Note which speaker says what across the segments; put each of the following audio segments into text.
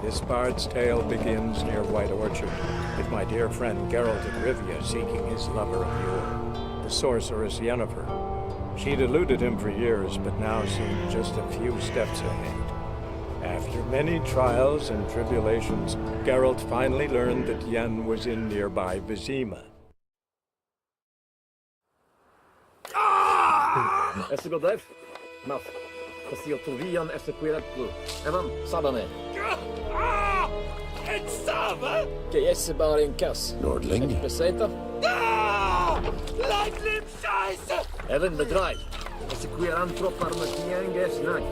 Speaker 1: This bard's tale begins near White Orchard, with my dear friend Geralt of Rivia seeking his lover of yore, the sorceress Yennefer. She'd eluded him for years, but now seemed just a few steps ahead. After many trials and tribulations, Geralt finally learned that Yen was in nearby Vizima.
Speaker 2: Essa godef? Mas, kasi otuvian essa queratlu. Evan, sabane.
Speaker 3: Ett sava!
Speaker 2: Que esse bar en kas.
Speaker 4: Nordling?
Speaker 2: Beseta?
Speaker 3: Leidlim scheiße!
Speaker 2: Evan bedrijf. Essa queran tropar met nianges nai.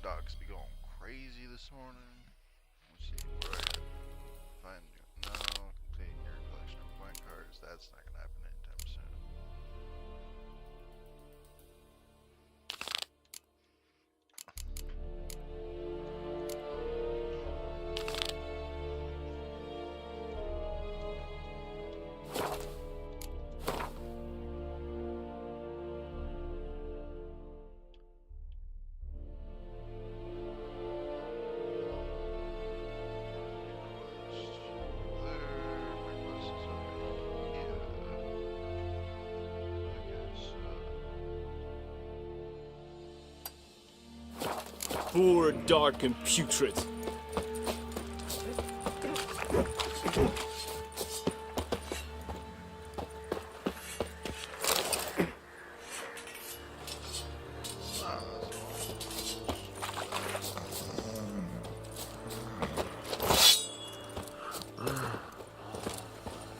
Speaker 5: Dogs be going crazy this morning. Let's see where I at. Find no, complete your collection of blank cards. That's not gonna happen anytime soon.
Speaker 3: Poor, dark, and putrid.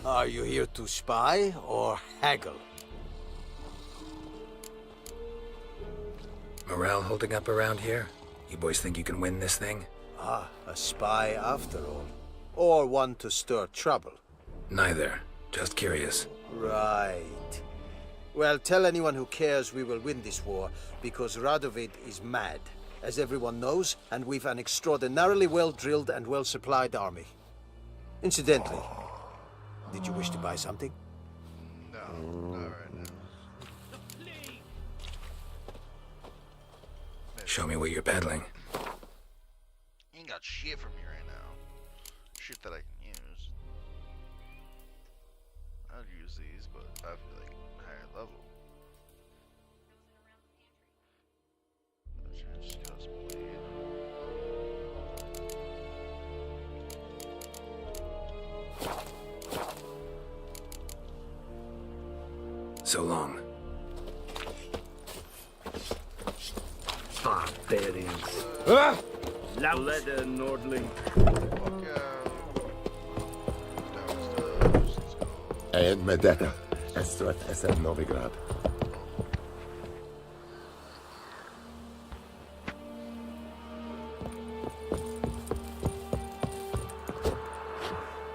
Speaker 4: Are you here to spy or haggle?
Speaker 6: Morale holding up around here? You boys think you can win this thing?
Speaker 4: Ah, a spy after all. Or one to stir trouble.
Speaker 6: Neither. Just curious.
Speaker 4: Right. Well, tell anyone who cares we will win this war, because Radovid is mad, as everyone knows, and we've an extraordinarily well-drilled and well-supplied army. Incidentally, did you wish to buy something?
Speaker 5: No, not right now.
Speaker 6: Show me what you're peddling.
Speaker 5: You ain't got shit from me right now. Shit that I can use. I'll use these, but I feel like higher level. Just cause bleed.
Speaker 6: So long.
Speaker 2: Barbarians. Leather Nordling.
Speaker 5: Fuck out. Let's go.
Speaker 7: And Medetta, Estrat SM Novigrad.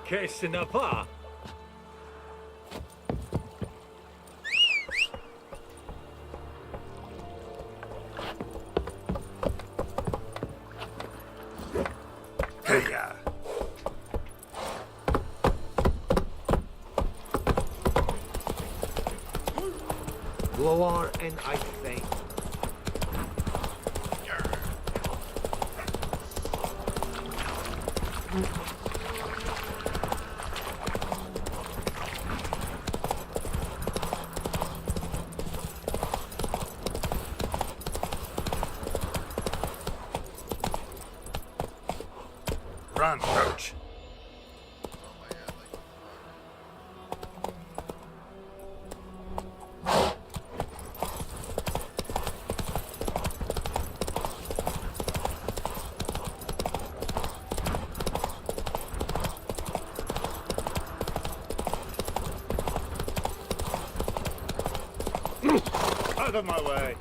Speaker 3: Que ce n'a pas?
Speaker 4: Gloar and I think.
Speaker 6: approach.
Speaker 5: Oh my god, like,
Speaker 3: Out of my way.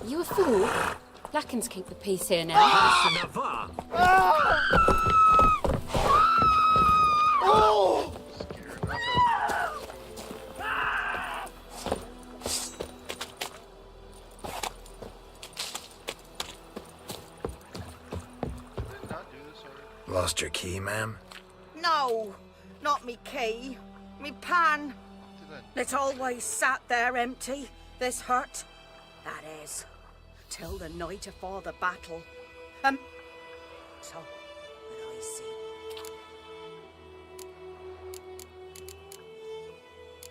Speaker 8: You a fool? Blackens keep the peace here now.
Speaker 3: Navarre.
Speaker 5: scared enough Did not do this already.
Speaker 6: Lost your key, ma'am?
Speaker 9: No, not me key. Me pan.
Speaker 5: Did I?
Speaker 9: It's always sat there empty, this hut. That is, till the night afore the battle. So that I see.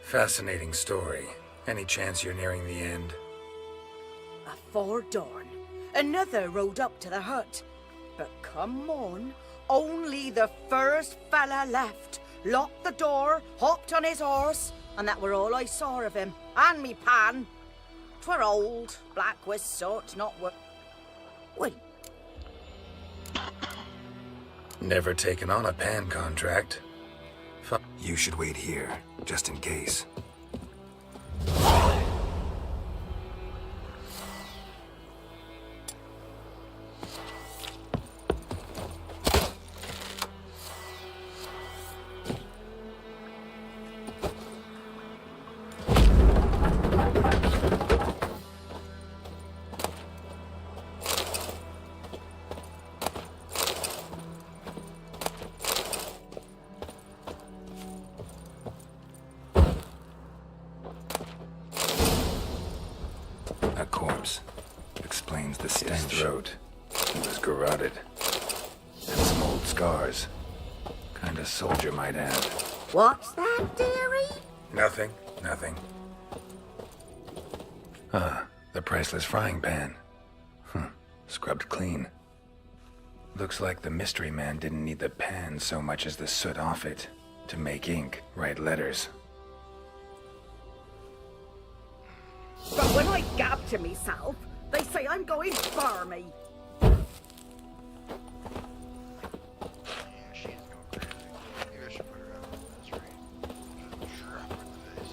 Speaker 6: Fascinating story. Any chance you're nearing the end?
Speaker 9: Afore dawn, another rode up to the hut. But come on, only the first fella left. Locked the door, hopped on his horse, and that were all I saw of him. And me pan. 'Twere old, black with soot, not what. Wait,
Speaker 6: Never taken on a pan contract. You should wait here, just in case. A corpse. Explains the stench. His throat. He was garroted. And some old scars. Kind of soldier might have.
Speaker 9: what's that, dearie?
Speaker 6: Nothing. Ah, the priceless frying pan. Scrubbed clean. Looks like the mystery man didn't need the pan so much as the soot off it. To make ink, write letters.
Speaker 9: But when I gab to myself, they say I'm going barmy.
Speaker 5: Yeah, she's going crazy. Maybe I should put her out of misery. Just drop her in the face.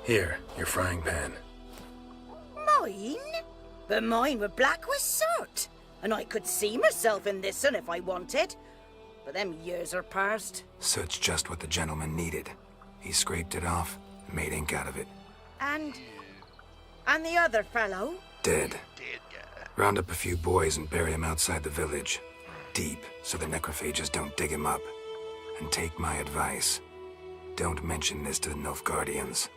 Speaker 6: Here, your frying pan.
Speaker 9: Mine? But mine were black with soot. And I could see myself in this one if I wanted. But them years are past.
Speaker 6: Soot's just what the gentleman needed. He scraped it off and made ink out of it.
Speaker 9: And the other fellow?
Speaker 6: Dead.
Speaker 5: Dead guy.
Speaker 6: Round up a few boys and bury him outside the village. Deep, so the necrophages don't dig him up. And take my advice. Don't mention this to the Nilfgaardians.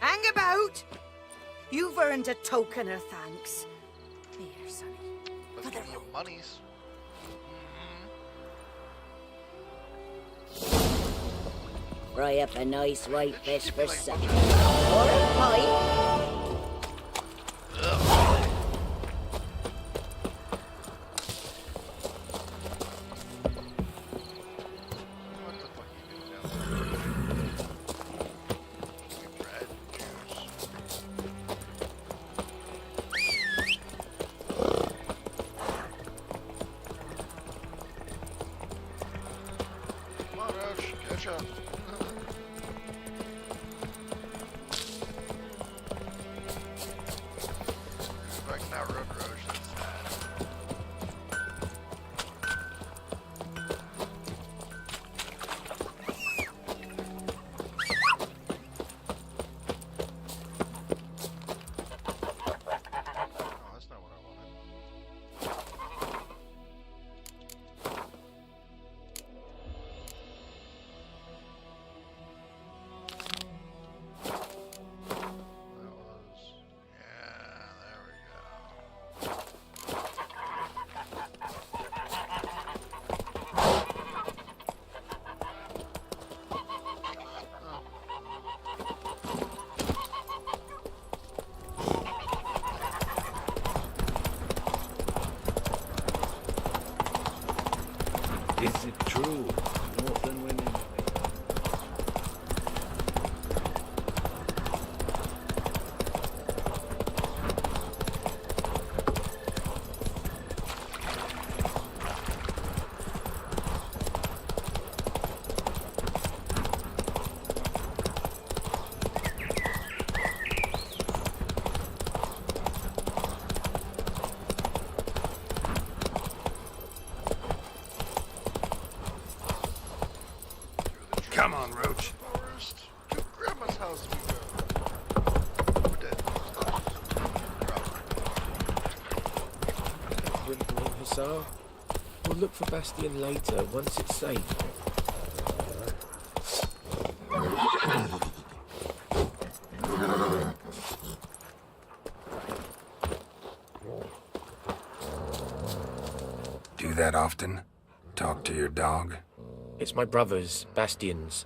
Speaker 9: Hang about! You've earned a token of thanks. Here, sonny.
Speaker 5: Let's
Speaker 9: For
Speaker 5: give
Speaker 9: the
Speaker 5: them monies.
Speaker 9: Fry up a nice white fish
Speaker 5: She'd
Speaker 9: for
Speaker 5: be like,
Speaker 9: supper.
Speaker 5: "Bunch of-
Speaker 9: Or a pie.
Speaker 5: What the fuck you doing down there? Sweet bread, juice. Come on, Roach, catch up.
Speaker 2: Hussar. We'll look for Bastion later, once it's safe.
Speaker 6: Do that often? Talk to your dog?
Speaker 2: It's my brother's, Bastion's.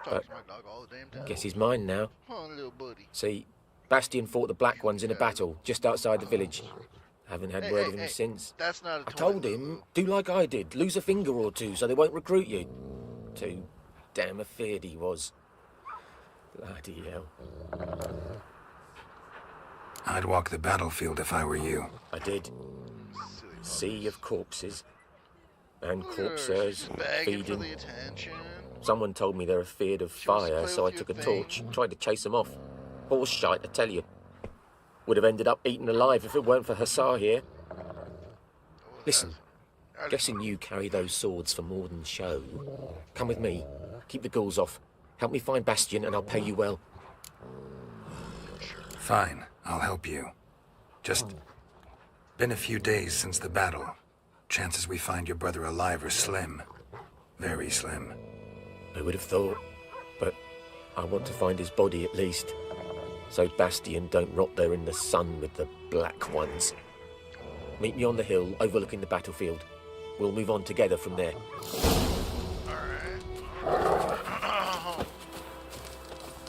Speaker 5: Talk to my dog all the damn time.
Speaker 2: Guess he's mine now.
Speaker 5: Come on, little buddy.
Speaker 2: See, Bastion fought the Black Ones in a battle just outside the village. Haven't had word of him since.
Speaker 5: That's not a
Speaker 2: I told him, do like I did, lose a finger or two so they won't recruit you. Too damn afeard he was. Bloody hell.
Speaker 6: I'd walk the battlefield if I were you.
Speaker 2: I did. Sea of corpses. And
Speaker 5: Look at her,
Speaker 2: corpses
Speaker 5: she's begging for
Speaker 2: feeding.
Speaker 5: the attention.
Speaker 2: Someone told me they're afeard of
Speaker 5: She wants to
Speaker 2: fire,
Speaker 5: play
Speaker 2: so I
Speaker 5: with
Speaker 2: took a
Speaker 5: your
Speaker 2: torch,
Speaker 5: thing.
Speaker 2: tried to chase them off. Horse shite, I tell you. Would have ended up eaten alive if it weren't for Hussar here. Listen, guessing you carry those swords for more than show. Come with me, keep the ghouls off. Help me find Bastion and I'll pay you well.
Speaker 6: Fine, I'll help you. Just been a few days since the battle. Chances we find your brother alive are slim. Very slim.
Speaker 2: I would have thought, but I want to find his body at least. So Bastion don't rot there in the sun with the Black Ones. Meet me on the hill overlooking the battlefield. We'll move on together from there.
Speaker 5: Alright.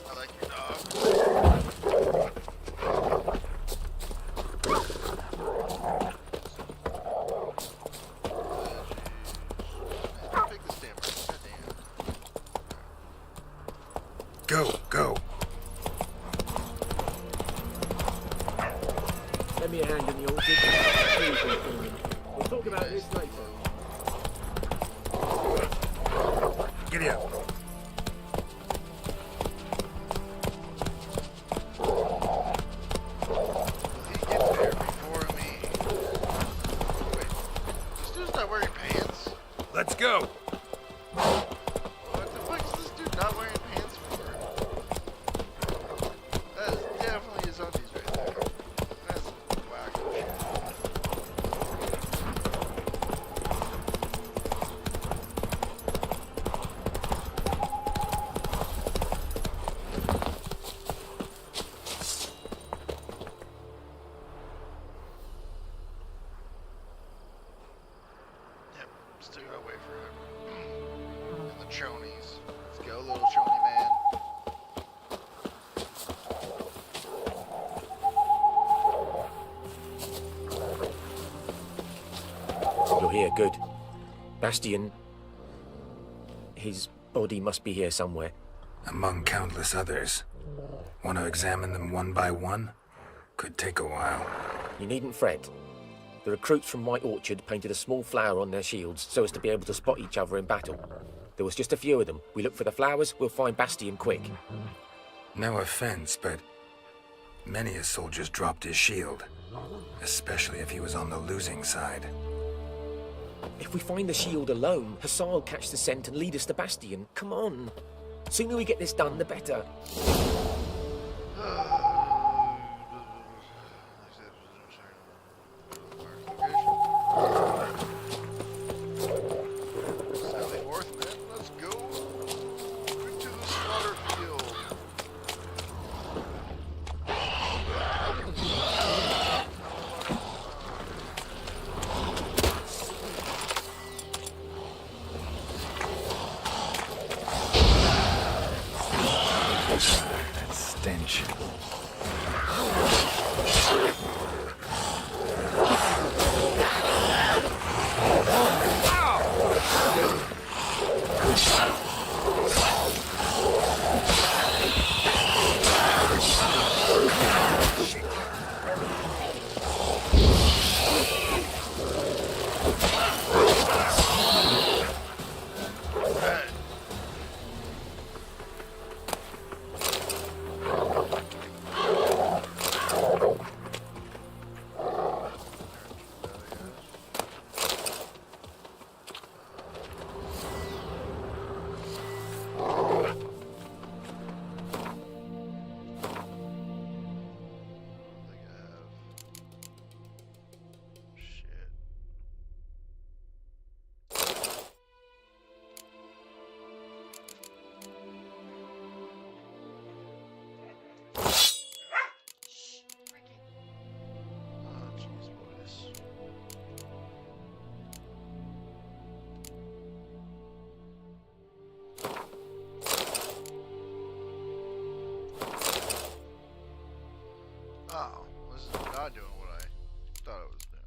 Speaker 5: I like your dog. Pick this damn person. Goddamn.
Speaker 6: Go.
Speaker 2: Lend me a hand in the orchard. We'll talk about this later.
Speaker 6: Giddy up.
Speaker 5: Will he get there before me? Wait, this dude's not wearing pants?
Speaker 6: Let's go.
Speaker 5: What the fuck is this dude not wearing pants for? That is definitely his undies right there. That's wacko shit. Yep, still gotta wait for him. And the chonies. Let's go, little chony man.
Speaker 2: You're here, good. Bastion. His body must be here somewhere.
Speaker 6: Among countless others. Want to examine them one by one? Could take a while.
Speaker 2: You needn't fret. The recruits from White Orchard painted a small flower on their shields so as to be able to spot each other in battle. There was just a few of them. We look for the flowers, we'll find Bastion quick.
Speaker 6: No offense, but many a soldier's dropped his shield. Especially if he was on the losing side.
Speaker 2: If we find the shield alone, Hussar will catch the scent and lead us to Bastion. Come on. Sooner we get this done, the better.
Speaker 5: Sally North, man, let's go. Into the slaughter field.
Speaker 6: That stench.
Speaker 5: Oh, this is not doing what I thought it was doing.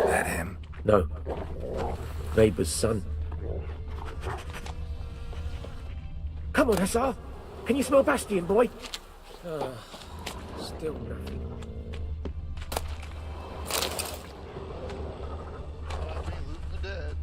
Speaker 6: That him?
Speaker 2: No. Neighbour's son. Come on, Hussar. Can you smell Bastion, boy? Still nothing.
Speaker 5: Me looting the dead.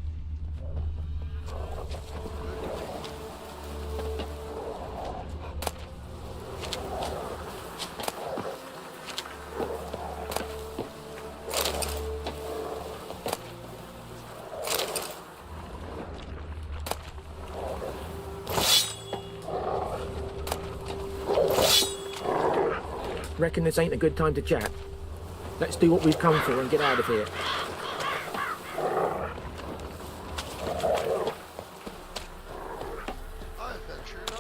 Speaker 2: Reckon this ain't a good time to chat. Let's do what we've come for and get out of here.
Speaker 5: I ventured off.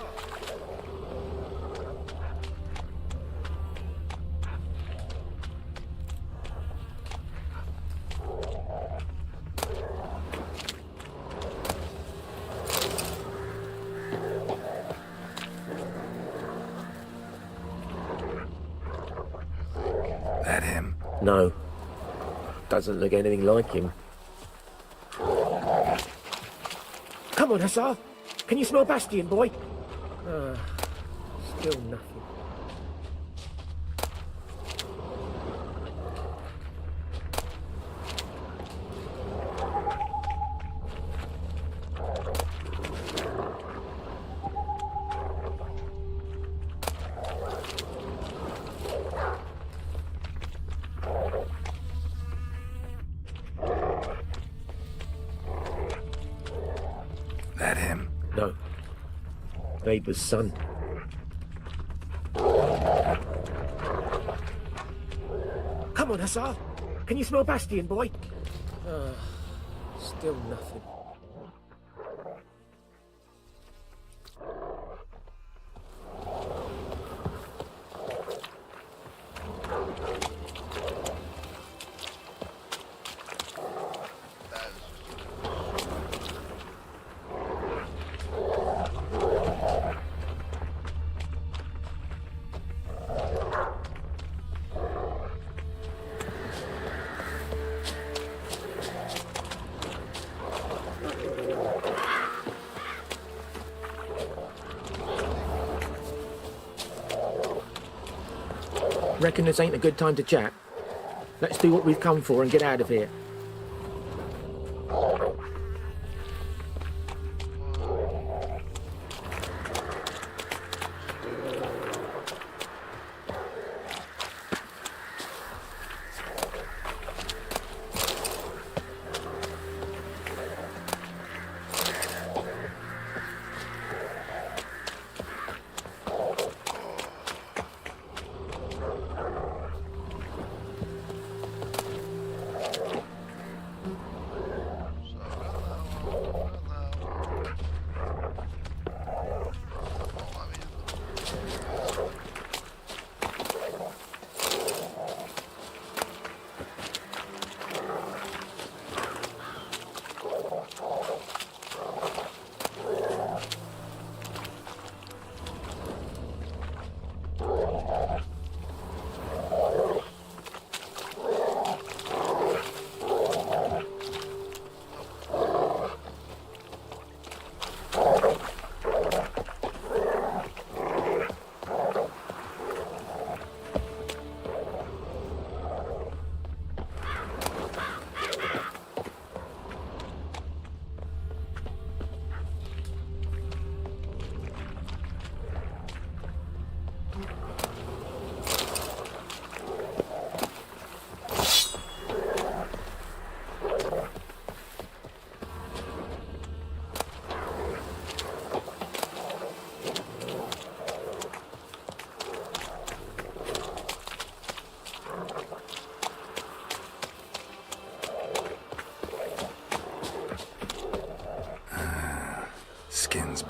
Speaker 6: That him?
Speaker 2: No. Doesn't look anything like him. Come on, Hussar. Can you smell Bastion, boy? Still nothing.
Speaker 6: That him?
Speaker 2: No. Neighbour's son. Come on, Hussar. Can you smell Bastion, boy? Still nothing.
Speaker 5: That is
Speaker 2: Reckon this ain't a good time to chat. Let's do what we've come for and get out of here.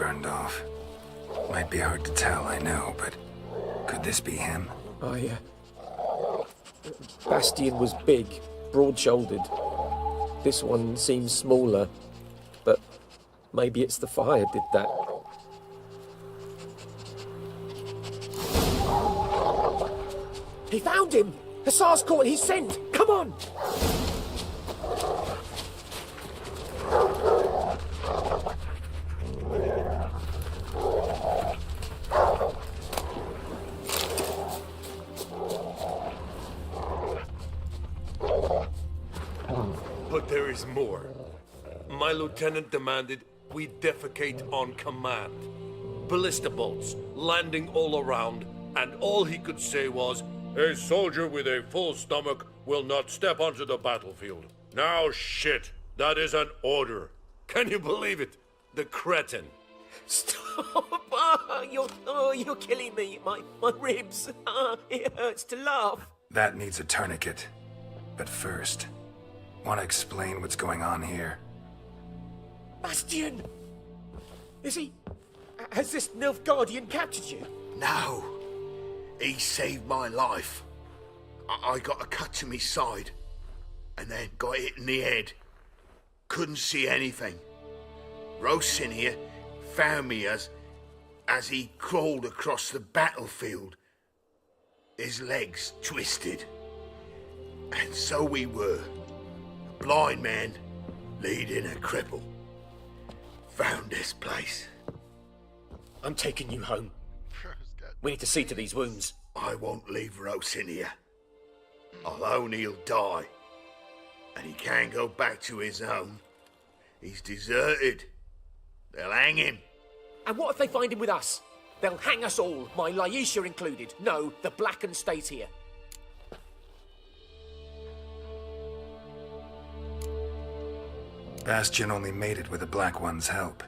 Speaker 6: burned off. Might be hard to tell, I know, but could this be him?
Speaker 2: Bastian was big, broad-shouldered. This one seems smaller, but maybe it's the fire did that. He found him! Hussar's caught his scent! Come on!
Speaker 10: But there is more. My lieutenant demanded we defecate on command. Ballista bolts, landing all around, and all he could say was, "A soldier with a full stomach will not step onto the battlefield." Now shit, that is an order. Can you believe it? The cretin.
Speaker 2: Stop! You're killing me. My ribs. It hurts to laugh.
Speaker 6: That needs a tourniquet. But first, want to explain what's going on here?
Speaker 2: Bastian! Has this Nilfgaardian captured you?
Speaker 11: No. He saved my life. I got a cut to my side, and then got hit in the head. Couldn't see anything. Rosin here found me as he crawled across the battlefield. His legs twisted. And so we were. A blind man leading a cripple. Found this place.
Speaker 2: I'm taking you home. We need to see to these wounds.
Speaker 11: I won't leave Rosin here. Alone he'll die. And he can't go back to his home. He's deserted. They'll hang him.
Speaker 2: And what if they find him with us? They'll hang us all, my Laisha included. No, the Blackened stays here.
Speaker 6: Bastian only made it with the Black One's help.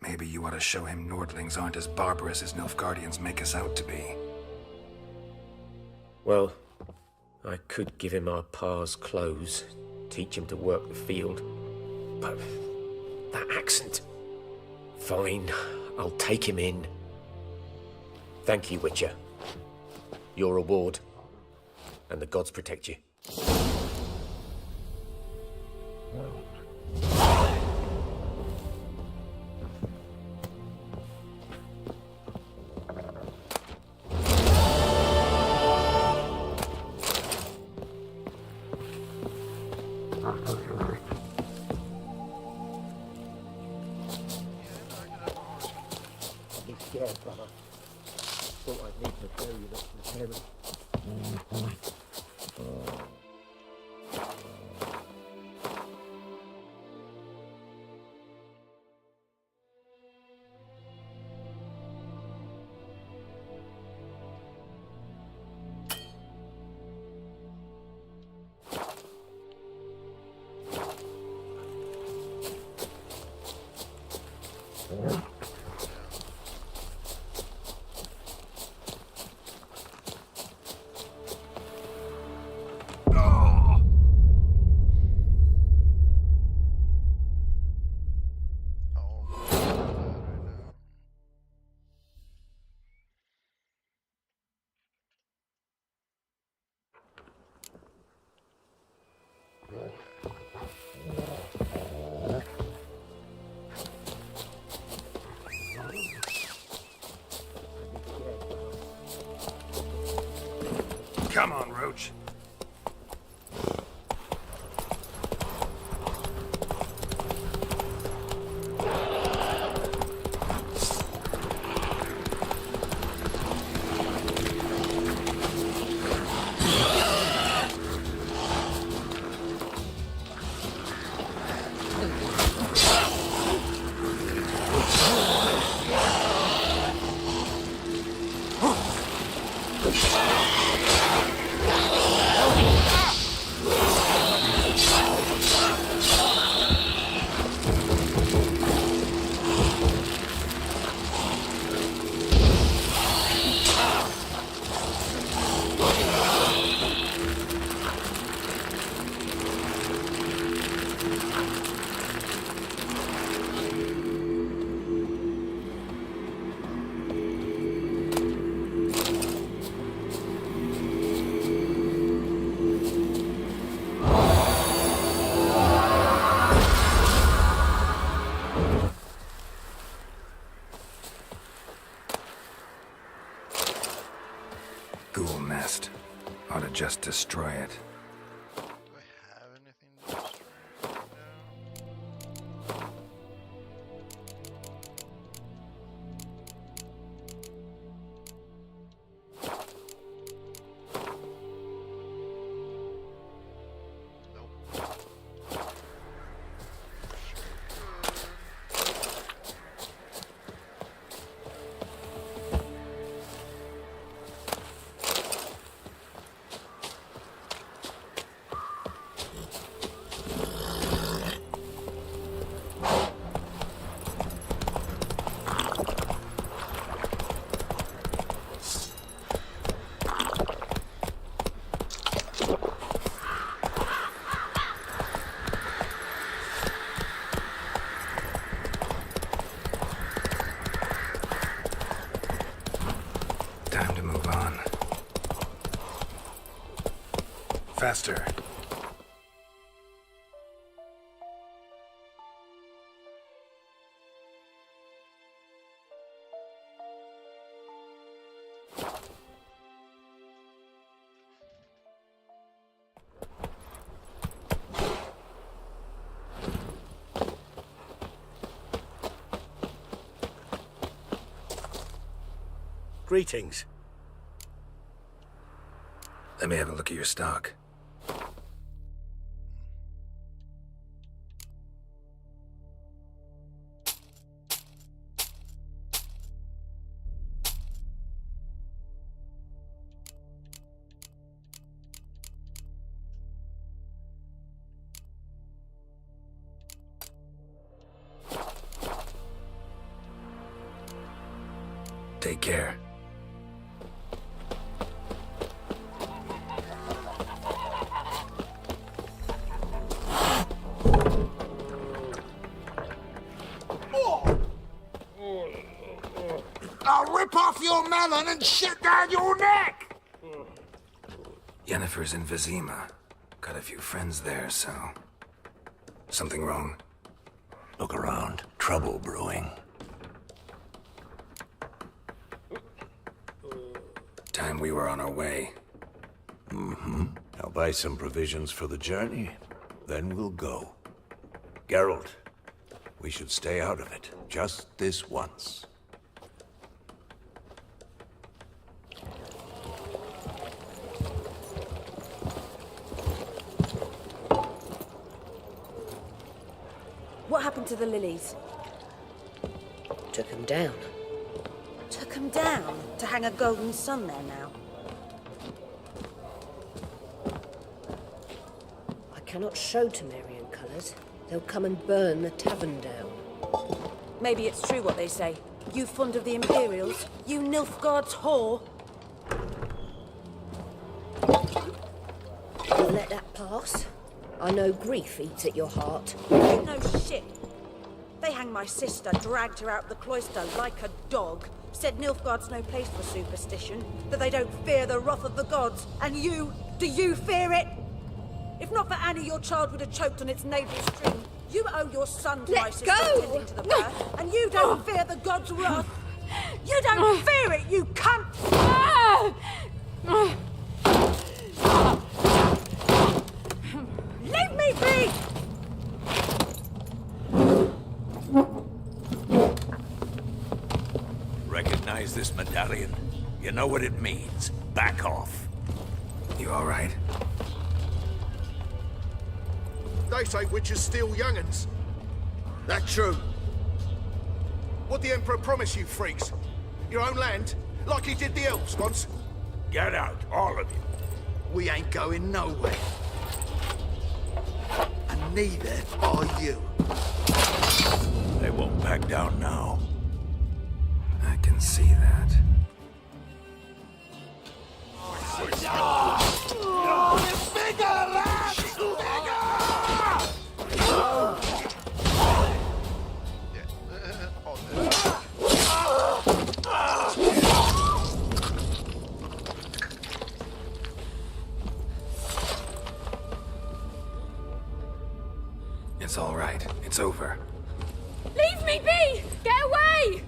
Speaker 6: Maybe you ought to show him Nordlings aren't as barbarous as Nilfgaardians make us out to be.
Speaker 2: Well, I could give him our pa's clothes, teach him to work the field. But that accent... Fine, I'll take him in. Thank you, Witcher. Your reward. And the gods protect you.
Speaker 6: Come on, Roach. just destroy it.
Speaker 5: Do I have anything to destroy right now? Nope.
Speaker 6: Time to move on. Faster.
Speaker 11: Greetings.
Speaker 6: Let me have a look at your stock. Take care.
Speaker 11: I'll rip off your melon and shit down your neck!
Speaker 6: Yennefer's in Vizima. Got a few friends there, so... Something wrong?
Speaker 7: Look around. Trouble brewing.
Speaker 6: Time we were on our way.
Speaker 7: I'll buy some provisions for the journey, then we'll go. Geralt, we should stay out of it, just this once.
Speaker 9: What happened to the lilies?
Speaker 12: Took him down.
Speaker 9: Took them down to hang a golden sun there now.
Speaker 12: I cannot show Temerian colours. They'll come and burn the tavern down.
Speaker 9: Maybe it's true what they say. You fond of the Imperials? You Nilfgaard's whore?
Speaker 12: You'll let that pass? I know grief eats at your heart.
Speaker 9: You know shit. They hanged my sister, dragged her out the cloister like a dog. Said Nilfgaard's no place for superstition, that they don't fear the wrath of the gods. And you, do you fear it? If not for Annie, your child would have choked on its navel string. You owe your son to my sister tending to the birth, and you don't fear the gods' wrath. You don't fear it, you cunt! Leave me be!
Speaker 7: Recognize this medallion? You know what it means. Back off.
Speaker 6: You all right?
Speaker 11: They say witches steal young'uns. That true? What the Emperor promise you, freaks? Your own land? Like he did the elves once?
Speaker 7: Get out, all of you.
Speaker 11: We ain't going nowhere. And neither are you.
Speaker 7: They won't back down now.
Speaker 6: I can see that. It's all right. It's over.
Speaker 8: Leave me be! Get away!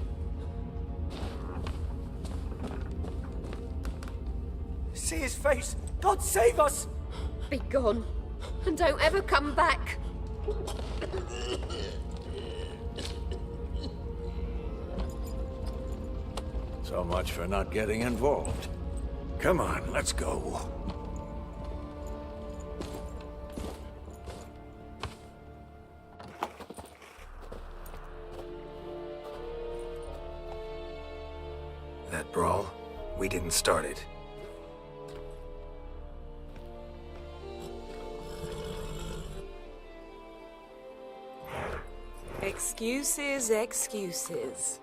Speaker 3: See his face! God save us!
Speaker 8: Be gone, and don't ever come back.
Speaker 7: So much for not getting involved. Come on, let's go.
Speaker 6: That brawl, we didn't start it.
Speaker 13: Excuses, excuses.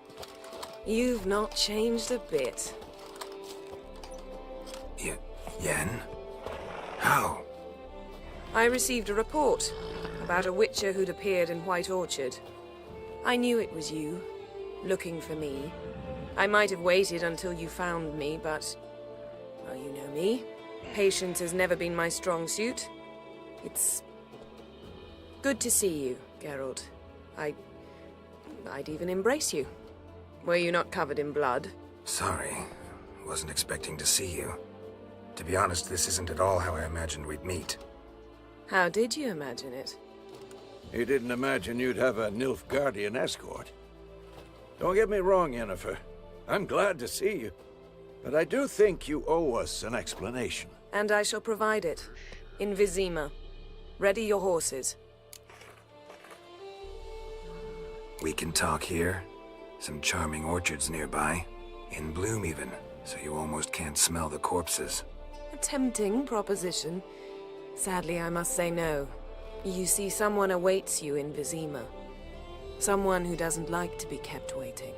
Speaker 13: You've not changed a bit.
Speaker 6: Yen? How?
Speaker 13: I received a report about a witcher who'd appeared in White Orchard. I knew it was you, looking for me. I might have waited until you found me, but... well, you know me. Patience has never been my strong suit. It's... good to see you, Geralt. I'd even embrace you. Were you not covered in blood?
Speaker 6: Sorry. Wasn't expecting to see you. To be honest, this isn't at all how I imagined we'd meet.
Speaker 13: How did you imagine it?
Speaker 7: You didn't imagine you'd have a Nilfgaardian escort. Don't get me wrong, Yennefer. I'm glad to see you. But I do think you owe us an explanation.
Speaker 13: And I shall provide it. In Vizima. Ready your horses.
Speaker 6: We can talk here. Some charming orchards nearby. In bloom even, so you almost can't smell the corpses.
Speaker 13: A tempting proposition. Sadly, I must say no. You see, someone awaits you in Vizima. Someone who doesn't like to be kept waiting.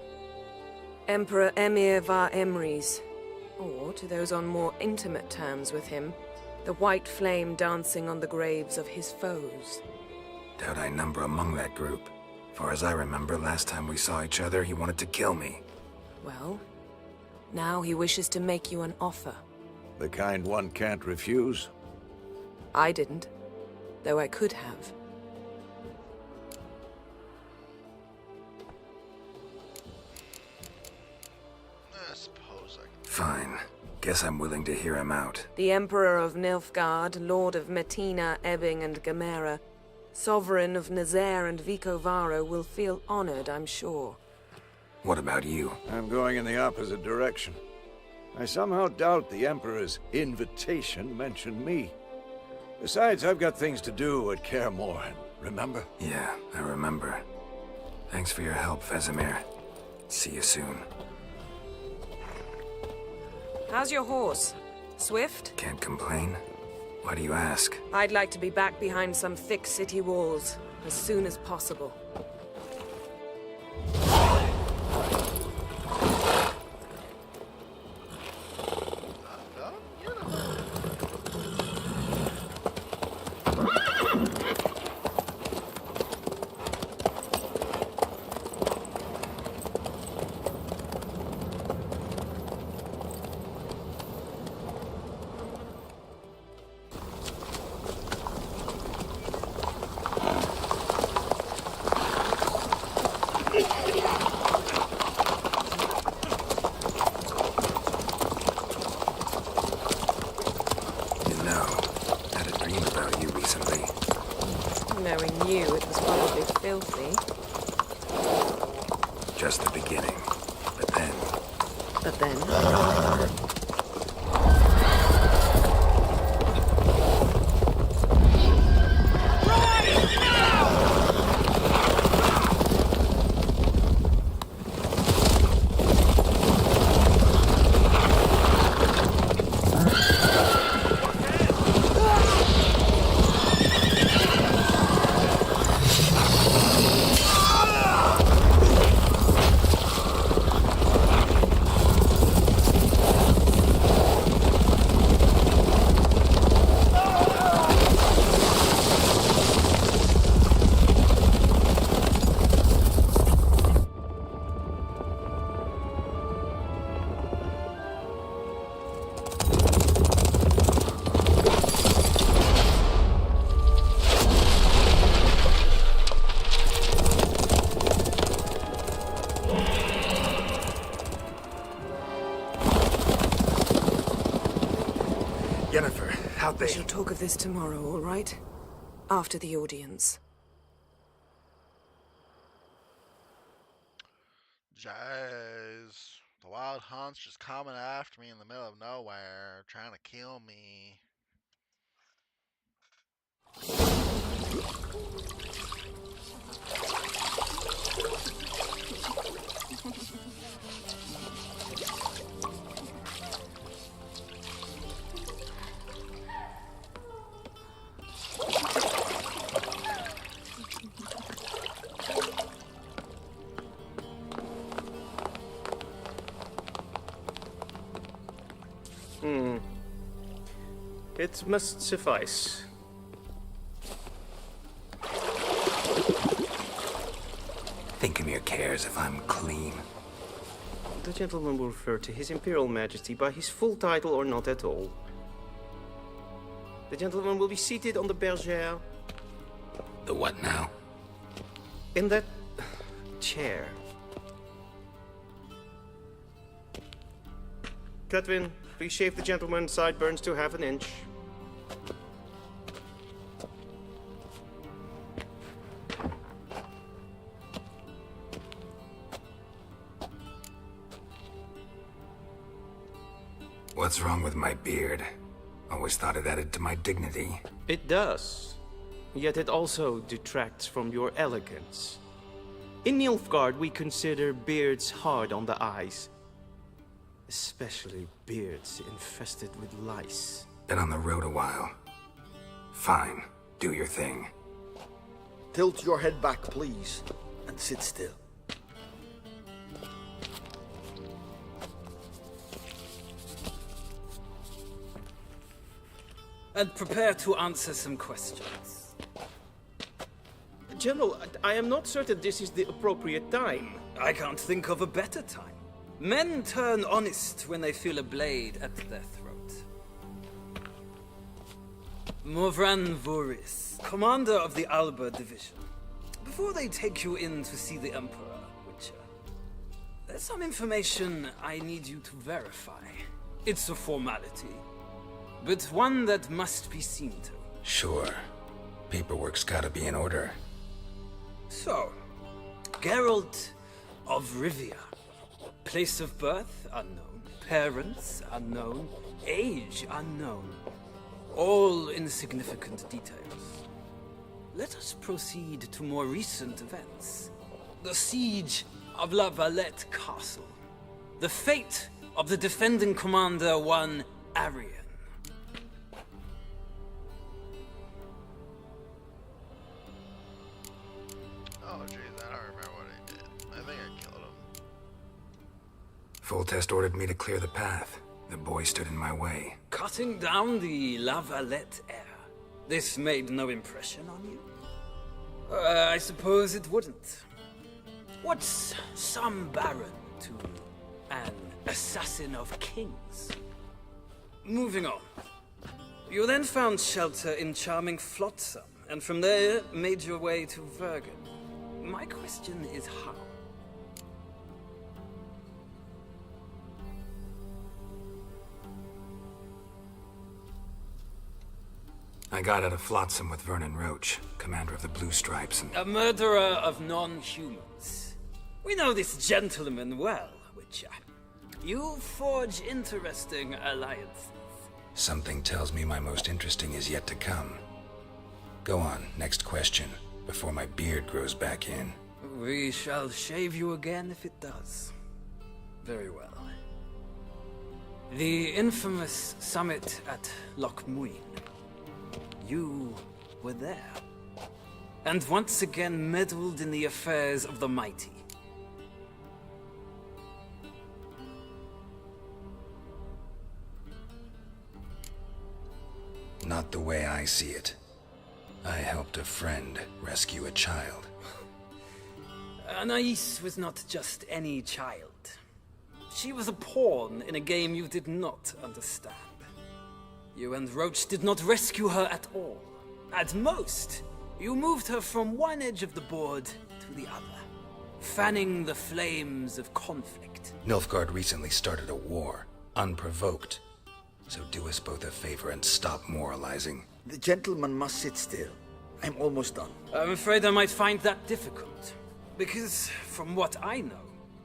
Speaker 13: Emperor Emir var Emrys. Or, to those on more intimate terms with him, the white flame dancing on the graves of his foes.
Speaker 6: Doubt I number among that group. Far as I remember, last time we saw each other, he wanted to kill me.
Speaker 13: Well, now he wishes to make you an offer.
Speaker 7: The kind one can't refuse?
Speaker 13: I didn't, though I could have.
Speaker 5: I suppose I can...
Speaker 6: Fine. Guess I'm willing to hear him out.
Speaker 13: The Emperor of Nilfgaard, Lord of Metina, Ebbing, and Gamera, Sovereign of Nazaire and Vicovaro will feel honored, I'm sure.
Speaker 6: What about you?
Speaker 7: I'm going in the opposite direction. I somehow doubt the Emperor's invitation mentioned me. Besides, I've got things to do at Kaer Morhen, remember?
Speaker 6: Yeah, I remember. Thanks for your help, Vesemir. See you soon.
Speaker 13: How's your horse? Swift?
Speaker 6: Can't complain. Why do you ask?
Speaker 13: I'd like to be back behind some thick city walls as soon as possible. Knowing you, it was probably filthy.
Speaker 6: Just the beginning. But then...
Speaker 13: But then?
Speaker 11: How'd
Speaker 13: We
Speaker 11: they?
Speaker 13: shall talk of this tomorrow, all right? After the audience.
Speaker 5: Jeez. The wild hunt's just coming after me in the middle of nowhere, trying to kill me.
Speaker 1: It must suffice.
Speaker 6: Thinkamere cares if I'm clean.
Speaker 14: The gentleman will refer to His Imperial Majesty by his full title or not at all. The gentleman will be seated on the bergère.
Speaker 6: The what now?
Speaker 14: In that chair. Cutwin, please shave the gentleman's sideburns to half an inch.
Speaker 6: What's wrong with my beard? Always thought it added to my dignity.
Speaker 14: It does. Yet it also detracts from your elegance. In Nilfgaard, we consider beards hard on the eyes. Especially beards infested with lice.
Speaker 6: Been on the road a while. Fine, do your thing.
Speaker 11: Tilt your head back, please, and sit still.
Speaker 3: And prepare to answer some questions.
Speaker 14: General, I am not certain this is the appropriate time.
Speaker 3: I can't think of a better time. Men turn honest when they feel a blade at their throat. Morvran Voris, commander of the Alba Division. Before they take you in to see the Emperor, Witcher, there's some information I need you to verify. It's a formality, but one that must be seen to.
Speaker 6: Sure. Paperwork's gotta be in order.
Speaker 3: So, Geralt of Rivia. Place of birth, unknown. Parents, unknown. Age, unknown. All insignificant details. Let us proceed to more recent events. The siege of La Valette Castle. The fate of the defending commander, one Arian.
Speaker 5: Oh, jeez, I don't remember what I did. I think I killed him.
Speaker 6: Foltest ordered me to clear the path. The boy stood in my way.
Speaker 3: Cutting down the La Valette heir. This made no impression on you? I suppose it wouldn't. What's some baron to an assassin of kings? Moving on. You then found shelter in charming Flotsam, and from there made your way to Vergen. My question is how?
Speaker 6: I got out of Flotsam with Vernon Roach, commander of the Blue Stripes, and...
Speaker 3: A murderer of non-humans. We know this gentleman well, Witcher. You forge interesting alliances.
Speaker 6: Something tells me my most interesting is yet to come. Go on, next question, before my beard grows back in.
Speaker 3: We shall shave you again if it does. Very well. The infamous summit at Loch Muin. You were there. And once again meddled in the affairs of the mighty.
Speaker 6: Not the way I see it. I helped a friend rescue a child.
Speaker 3: Anais was not just any child. She was a pawn in a game you did not understand. You and Roach did not rescue her at all. At most, you moved her from one edge of the board to the other, fanning the flames of conflict.
Speaker 6: Nilfgaard recently started a war, unprovoked. So do us both a favor and stop moralizing.
Speaker 11: The gentleman must sit still. I'm almost done.
Speaker 3: I'm afraid I might find that difficult. Because, from what I know,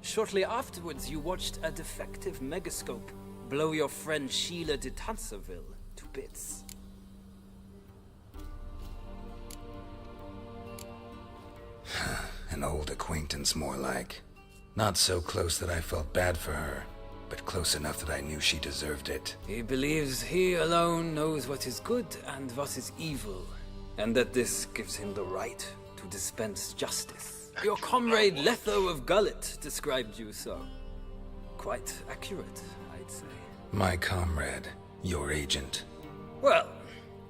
Speaker 3: shortly afterwards you watched a defective megascope blow your friend Sheila de Tanserville to bits.
Speaker 6: An old acquaintance, more like. Not so close that I felt bad for her, but close enough that I knew she deserved it.
Speaker 3: He believes he alone knows what is good and what is evil, and that this gives him the right to dispense justice. Your comrade Letho of Gullet described you so. Quite accurate, I'd say.
Speaker 6: My comrade, your agent.
Speaker 3: Well,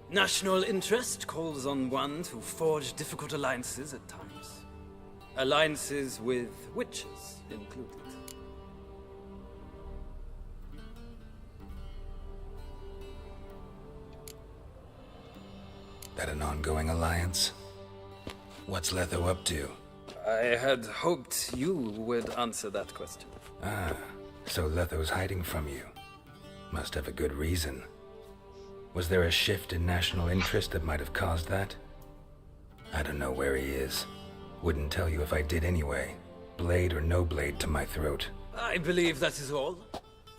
Speaker 3: national interest calls on one to forge difficult alliances at times. Alliances with witches included.
Speaker 6: That an ongoing alliance? What's Letho up to?
Speaker 3: I had hoped you would answer that question.
Speaker 6: Ah, so Letho's hiding from you. Must have a good reason. Was there a shift in national interest that might have caused that? I don't know where he is. Wouldn't tell you if I did anyway. Blade or no blade to my throat.
Speaker 3: I believe that is all.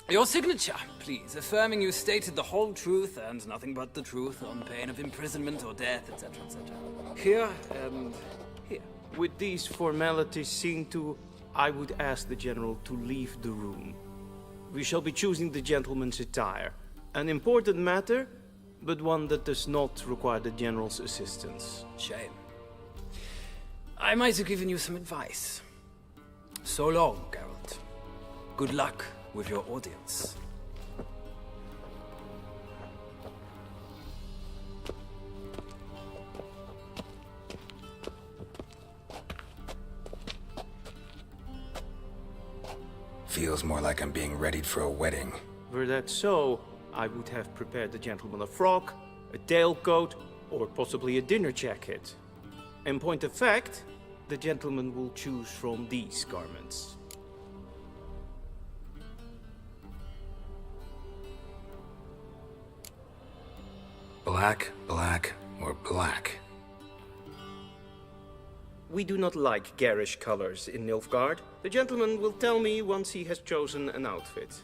Speaker 3: Your signature, please, affirming you stated the whole truth and nothing but the truth on pain of imprisonment or death, etc., etc. Here and here.
Speaker 14: With these formalities seen to, I would ask the General to leave the room. We shall be choosing the gentleman's attire. An important matter, but one that does not require the General's assistance.
Speaker 3: Shame. I might have given you some advice. So long, Geralt. Good luck with your audience.
Speaker 6: Feels more like I'm being readied for a wedding.
Speaker 14: Were that so, I would have prepared the gentleman a frock, a tailcoat, or possibly a dinner jacket. In point of fact, the gentleman will choose from these garments.
Speaker 6: Black, black, or black?
Speaker 14: We do not like garish colors in Nilfgaard. The gentleman will tell me once he has chosen an outfit.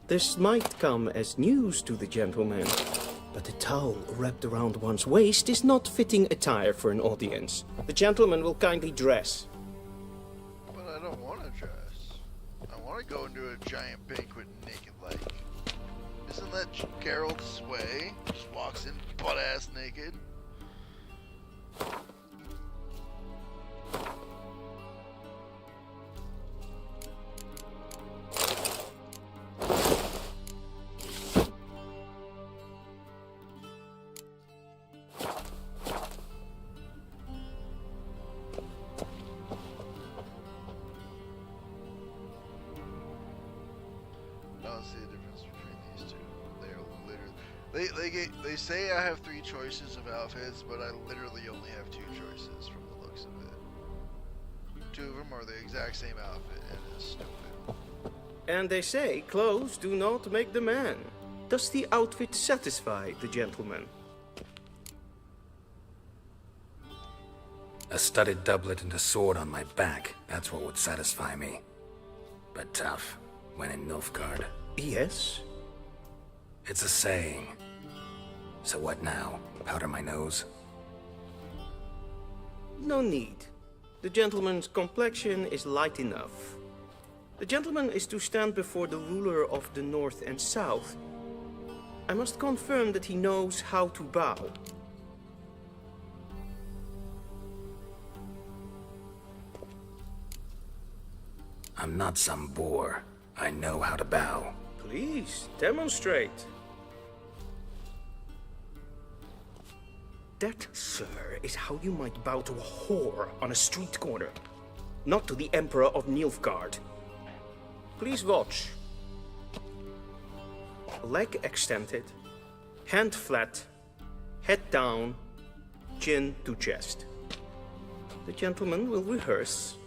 Speaker 14: This might come as news to the gentleman, but a towel wrapped around one's waist is not fitting attire for an audience. The gentleman will kindly dress.
Speaker 5: But I don't want to dress. I want to go into a giant banquet naked like. Isn't that Geralt's way? Just walks in butt-ass naked. They say I have 3 choices of outfits, but I literally only have 2 choices from the looks of it. 2 of them are the exact same outfit, and it's stupid.
Speaker 14: And they say clothes do not make the man. Does the outfit satisfy the gentleman?
Speaker 6: A studded doublet and a sword on my back, that's what would satisfy me. But tough, when in Nilfgaard.
Speaker 14: Yes?
Speaker 6: It's a saying. So what now? Powder my nose?
Speaker 14: No need. The gentleman's complexion is light enough. The gentleman is to stand before the ruler of the North and South. I must confirm that he knows how to bow.
Speaker 6: I'm not some boor. I know how to bow.
Speaker 14: Please, demonstrate. That, sir, is how you might bow to a whore on a street corner, not to the Emperor of Nilfgaard. Please watch. leg extended, hand flat, head down, chin to chest. The gentleman will rehearse.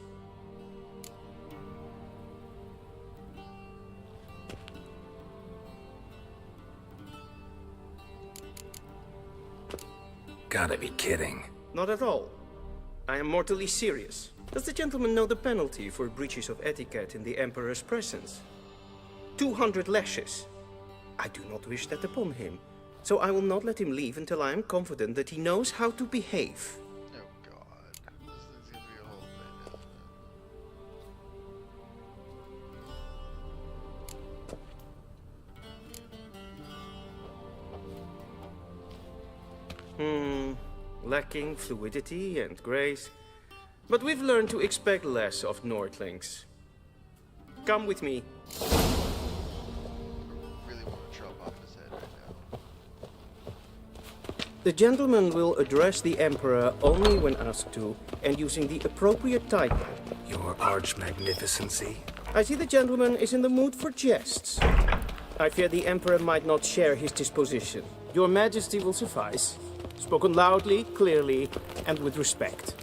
Speaker 6: Gotta be kidding.
Speaker 14: Not at all. I am mortally serious. Does the gentleman know the penalty for breaches of etiquette in the Emperor's presence? 200 lashes. I do not wish that upon him, so I will not let him leave until I am confident that he knows how to behave.
Speaker 5: Oh god. This is gonna be a whole thing,
Speaker 14: Lacking fluidity and grace. But we've learned to expect less of Nordlings. Come with me.
Speaker 5: really want to chop off his head right now.
Speaker 14: The gentleman will address the Emperor only when asked to, and using the appropriate title.
Speaker 6: Your Arch Magnificency?
Speaker 14: I see the gentleman is in the mood for jests. I fear the Emperor might not share his disposition. Your Majesty will suffice. Spoken loudly, clearly, and with respect.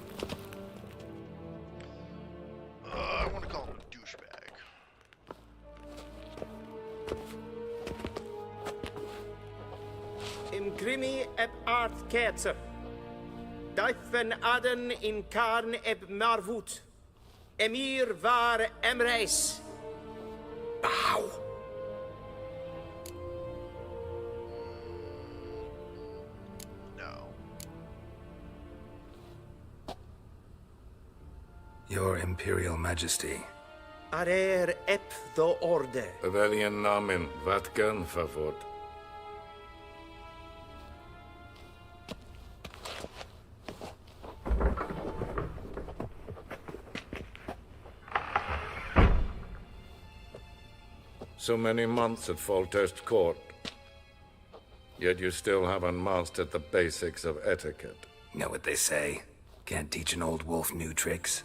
Speaker 5: I want to call him a douchebag.
Speaker 14: Imgrimi eb art ketzer. Duifen aden in karn eb marvoet. Emir var emreis. Bow.
Speaker 5: No.
Speaker 6: Your Imperial Majesty.
Speaker 14: Arer ep do orde.
Speaker 10: Weljen namen, wat kan favort? So many months at Foltest Court, yet you still haven't mastered the basics of etiquette.
Speaker 6: Know what they say? Can't teach an old wolf new tricks.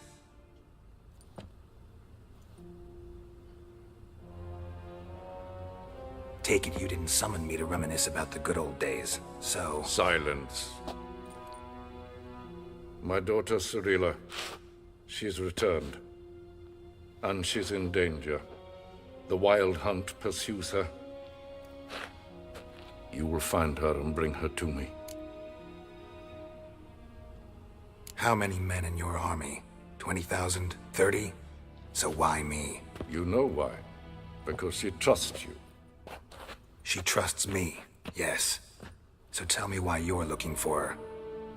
Speaker 6: Take it you didn't summon me to reminisce about the good old days, so...
Speaker 10: Silence. My daughter Cirilla, she's returned. And she's in danger. The Wild Hunt pursues her. You will find her and bring her to me.
Speaker 6: How many men in your army? 20,000? 30? So why me?
Speaker 10: You know why. Because she trusts you.
Speaker 6: She trusts me, yes. So tell me why you're looking for her.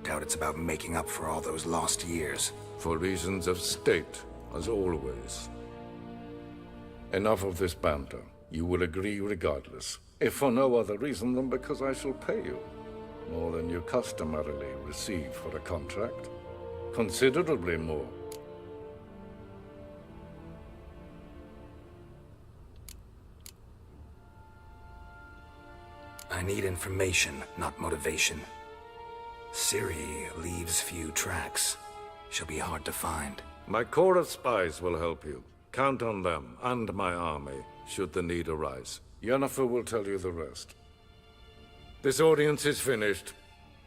Speaker 6: Doubt it's about making up for all those lost years.
Speaker 10: For reasons of state, as always. Enough of this banter. You will agree regardless. If for no other reason than because I shall pay you. More than you customarily receive for a contract. Considerably more.
Speaker 6: I need information, not motivation. Ciri leaves few tracks. She'll be hard to find.
Speaker 10: My corps of spies will help you. Count on them, and my army, should the need arise. Yennefer will tell you the rest. This audience is finished.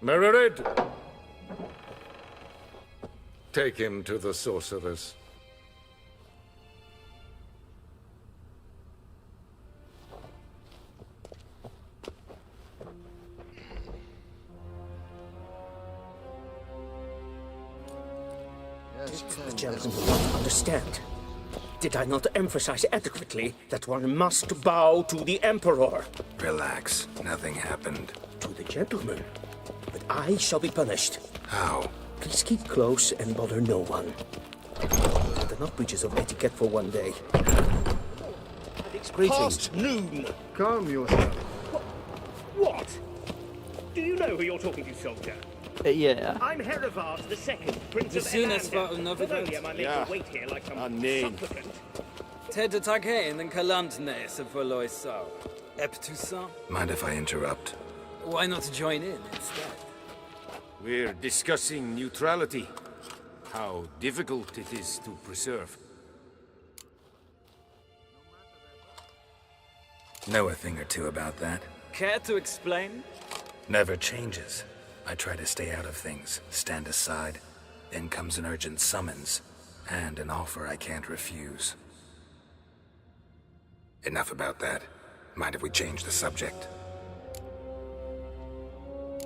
Speaker 10: Mererid! Take him to the sorceress.
Speaker 14: The gentleman will not understand. Did I not emphasize adequately that one must bow to the Emperor?
Speaker 6: Relax. Nothing happened.
Speaker 14: To the gentleman. But I shall be punished.
Speaker 6: How?
Speaker 14: Please keep close and bother no one. Had enough breaches of etiquette for one day.
Speaker 4: Greetings.
Speaker 14: Past noon!
Speaker 4: Calm yourself.
Speaker 15: What? Do you know who you're talking to, soldier?
Speaker 16: Yeah.
Speaker 15: I'm Herivard II, Prince
Speaker 3: The
Speaker 15: of
Speaker 3: soonest
Speaker 15: Elanda.
Speaker 3: for another
Speaker 15: Although
Speaker 3: vote.
Speaker 15: I make you wait here like some supplicant.
Speaker 3: Ted Taghain and Kalantne se voloi sao. Eptusan?
Speaker 6: Mind if I interrupt?
Speaker 3: Why not join in instead?
Speaker 17: We're discussing neutrality. How difficult it is to preserve.
Speaker 6: Know a thing or two about that.
Speaker 3: Care to explain?
Speaker 6: Never changes. I try to stay out of things, stand aside. Then comes an urgent summons, and an offer I can't refuse. Enough about that. Mind if we change the subject?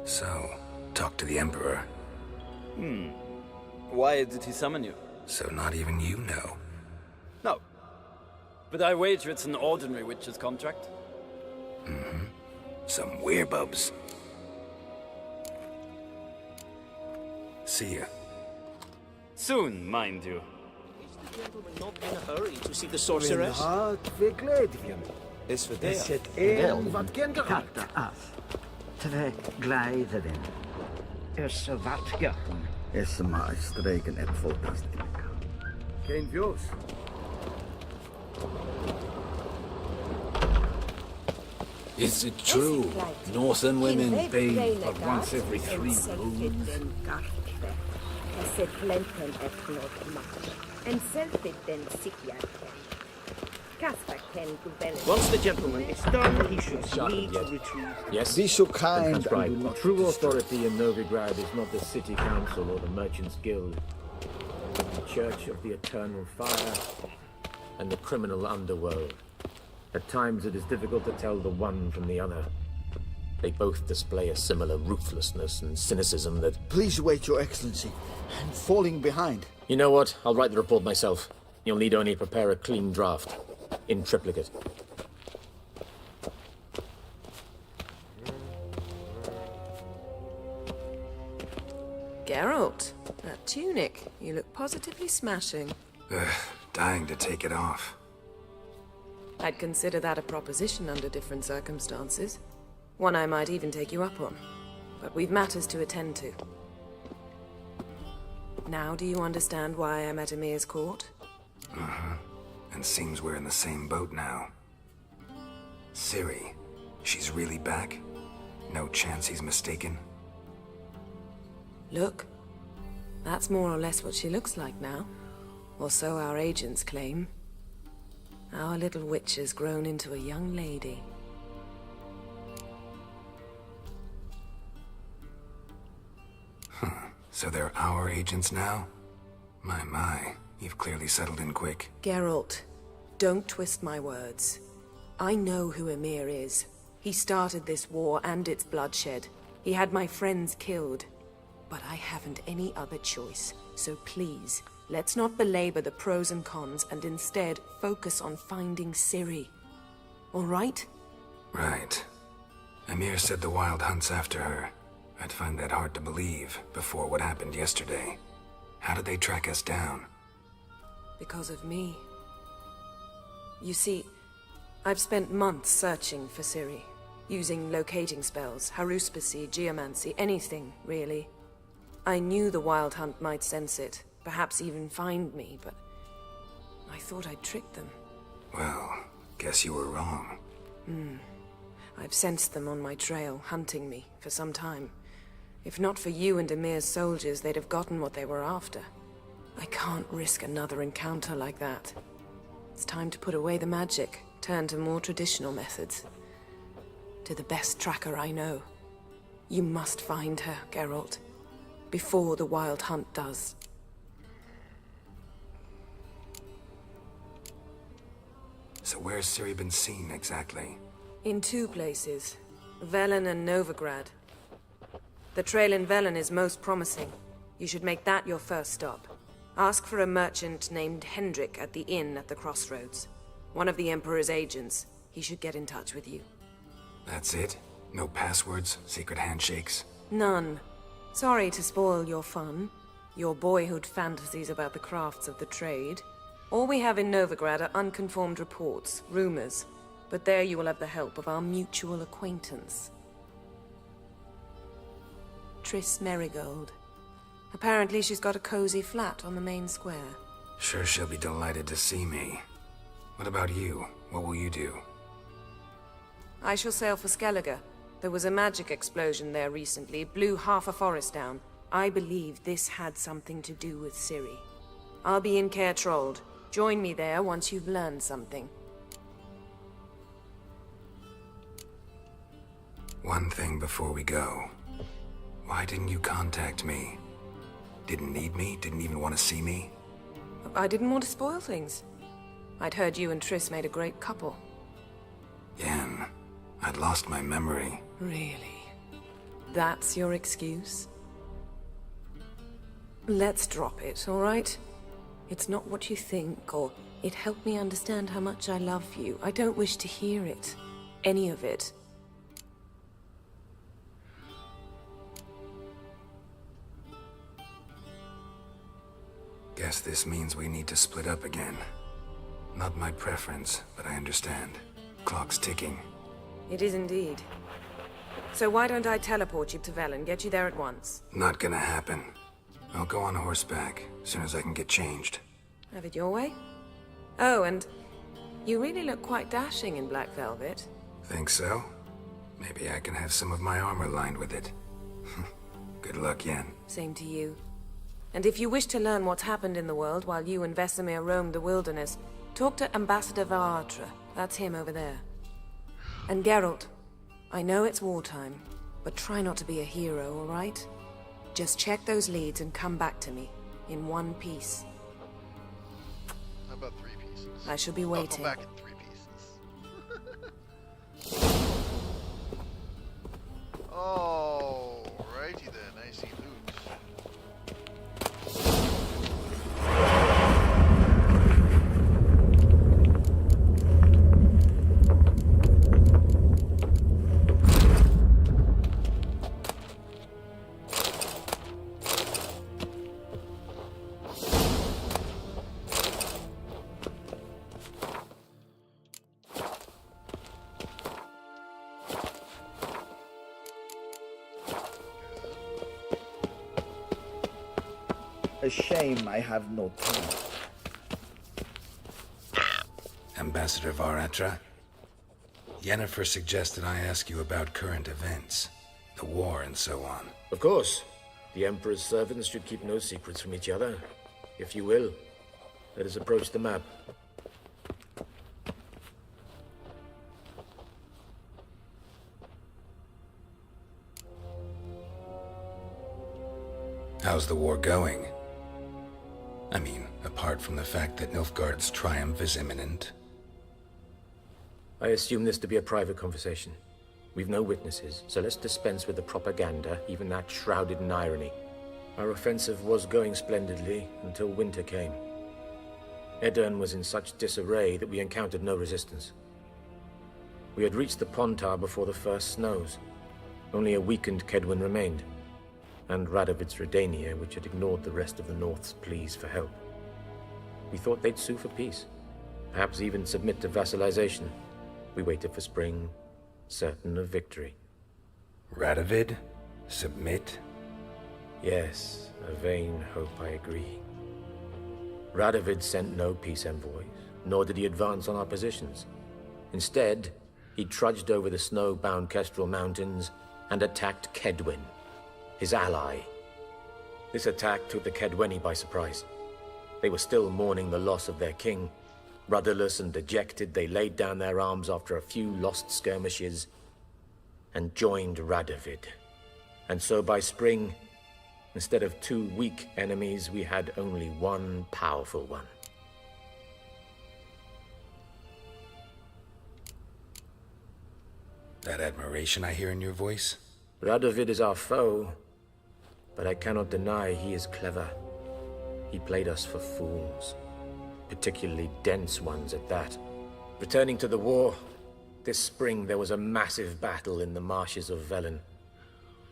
Speaker 6: So, talk to the Emperor.
Speaker 3: Why did he summon you?
Speaker 6: So not even you know.
Speaker 3: No. But I wager it's an ordinary witch's contract.
Speaker 6: Mm-hmm. Some werebubs. See ya.
Speaker 3: Soon, mind you.
Speaker 16: Is the gentleman not in a hurry to see the sorceress?
Speaker 18: Is for
Speaker 19: Er zit één wat kinderkatten af. Twee glijden. Is ze wat jachten. Is ze maar streken en voltast in elkaar. Geen views.
Speaker 7: Is it true? Northern women bathe but once every 3 moons?
Speaker 15: Once the gentleman is done, he should need to retrieve.
Speaker 2: Yes?
Speaker 20: Be so kind.
Speaker 2: That's right.
Speaker 20: and do not
Speaker 2: True
Speaker 20: disturb.
Speaker 2: authority in Novigrad is not the city council or the merchants guild, but the Church of the Eternal Fire and the criminal underworld. At times it is difficult to tell the one from the other. They both display a similar ruthlessness and cynicism that...
Speaker 20: Please wait, Your Excellency. I'm falling behind.
Speaker 2: You know what? I'll write the report myself. You'll need only prepare a clean draft. In triplicate.
Speaker 13: Geralt, that tunic. You look positively smashing.
Speaker 6: Dying to take it off.
Speaker 13: I'd consider that a proposition under different circumstances. One I might even take you up on. But we've matters to attend to. Now do you understand why I'm at Emir's court?
Speaker 6: Uh-huh. And seems we're in the same boat now. Ciri, she's really back? No chance he's mistaken?
Speaker 13: Look. That's more or less what she looks like now. Or so our agents claim. Our little witch has grown into a young lady.
Speaker 6: So they're our agents now? My, you've clearly settled in quick.
Speaker 13: Geralt, don't twist my words. I know who Emir is. He started this war and its bloodshed. He had my friends killed. But I haven't any other choice. So please, let's not belabor the pros and cons and instead focus on finding Ciri. All right?
Speaker 6: Right. Emir said the Wild hunt's after her. I'd find that hard to believe before what happened yesterday. How did they track us down?
Speaker 13: Because of me. You see, I've spent months searching for Ciri, using locating spells, haruspicy, geomancy, anything, really. I knew the Wild Hunt might sense it, perhaps even find me, but I thought I'd tricked them.
Speaker 6: Well, guess you were wrong.
Speaker 13: I've sensed them on my trail, hunting me, for some time. If not for you and Emir's soldiers, they'd have gotten what they were after. I can't risk another encounter like that. It's time to put away the magic, turn to more traditional methods. To the best tracker I know. You must find her, Geralt. Before the Wild Hunt does.
Speaker 6: So where's Ciri been seen, exactly?
Speaker 13: In 2 places. Velen and Novigrad. The trail in Velen is most promising. You should make that your first stop. Ask for a merchant named Hendrik at the inn at the crossroads. One of the Emperor's agents. He should get in touch with you.
Speaker 6: That's it? No passwords, secret handshakes?
Speaker 13: None. Sorry to spoil your fun. Your boyhood fantasies about the crafts of the trade. All we have in Novigrad are unconfirmed reports, rumors. But there you will have the help of our mutual acquaintance. Triss Merigold. Apparently she's got a cozy flat on the main square.
Speaker 6: Sure she'll be delighted to see me. What about you? What will you do?
Speaker 13: I shall sail for Skellige. There was a magic explosion there recently, blew half a forest down. I believe this had something to do with Ciri. I'll be in Caer Trold. Join me there once you've learned something.
Speaker 6: One thing before we go. Why didn't you contact me? Didn't need me? Didn't even want to see me?
Speaker 13: I didn't want to spoil things. I'd heard you and Triss made a great couple.
Speaker 6: Yen, I'd lost my memory.
Speaker 13: Really? That's your excuse? Let's drop it, all right? It's not what you think, or it helped me understand how much I love you. I don't wish to hear it. Any of it.
Speaker 6: Guess this means we need to split up again. Not my preference, but I understand. Clock's ticking.
Speaker 13: It is indeed. So why don't I teleport you to Velen, get you there at once?
Speaker 6: Not gonna happen. I'll go on horseback, as soon as I can get changed.
Speaker 13: Have it your way? Oh, and you really look quite dashing in black velvet.
Speaker 6: Think so? Maybe I can have some of my armor lined with it. Good luck, Yen.
Speaker 13: Same to you. And if you wish to learn what's happened in the world while you and Vesemir roamed the wilderness, talk to Ambassador Varatra. That's him over there. And Geralt, I know it's wartime, but try not to be a hero, all right? Just check those leads and come back to me, in one piece.
Speaker 5: How about 3 pieces?
Speaker 13: I shall be waiting.
Speaker 5: I'll come back in 3 pieces. Alrighty then, I see loot.
Speaker 19: A shame I have no time.
Speaker 6: Ambassador Varatra? Yennefer suggested I ask you about current events. The war and so on.
Speaker 2: Of course. The Emperor's servants should keep no secrets from each other. If you will, let us approach the map.
Speaker 6: How's the war going? I mean, apart from the fact that Nilfgaard's triumph is imminent.
Speaker 2: I assume this to be a private conversation. We've no witnesses, so let's dispense with the propaganda, even that shrouded in irony. Our offensive was going splendidly until winter came. Edirn was in such disarray that we encountered no resistance. We had reached the Pontar before the first snows. Only a weakened Kedwin remained, and Radovid's Redania, which had ignored the rest of the North's pleas for help. We thought they'd sue for peace, perhaps even submit to vassalization. We waited for spring, certain of victory.
Speaker 6: Radovid? Submit?
Speaker 2: Yes, a vain hope, I agree. Radovid sent no peace envoys, nor did he advance on our positions. Instead, he trudged over the snow-bound Kestrel Mountains and attacked Kedwin, his ally. This attack took the Kedweni by surprise. They were still mourning the loss of their king. Rudderless and dejected, they laid down their arms after a few lost skirmishes and joined Radovid. And so by spring, instead of 2 weak enemies, we had only one powerful one.
Speaker 6: That admiration I hear in your voice?
Speaker 2: Radovid is our foe, but I cannot deny he is clever. He played us for fools, particularly dense ones at that. Returning to the war, this spring there was a massive battle in the marshes of Velen.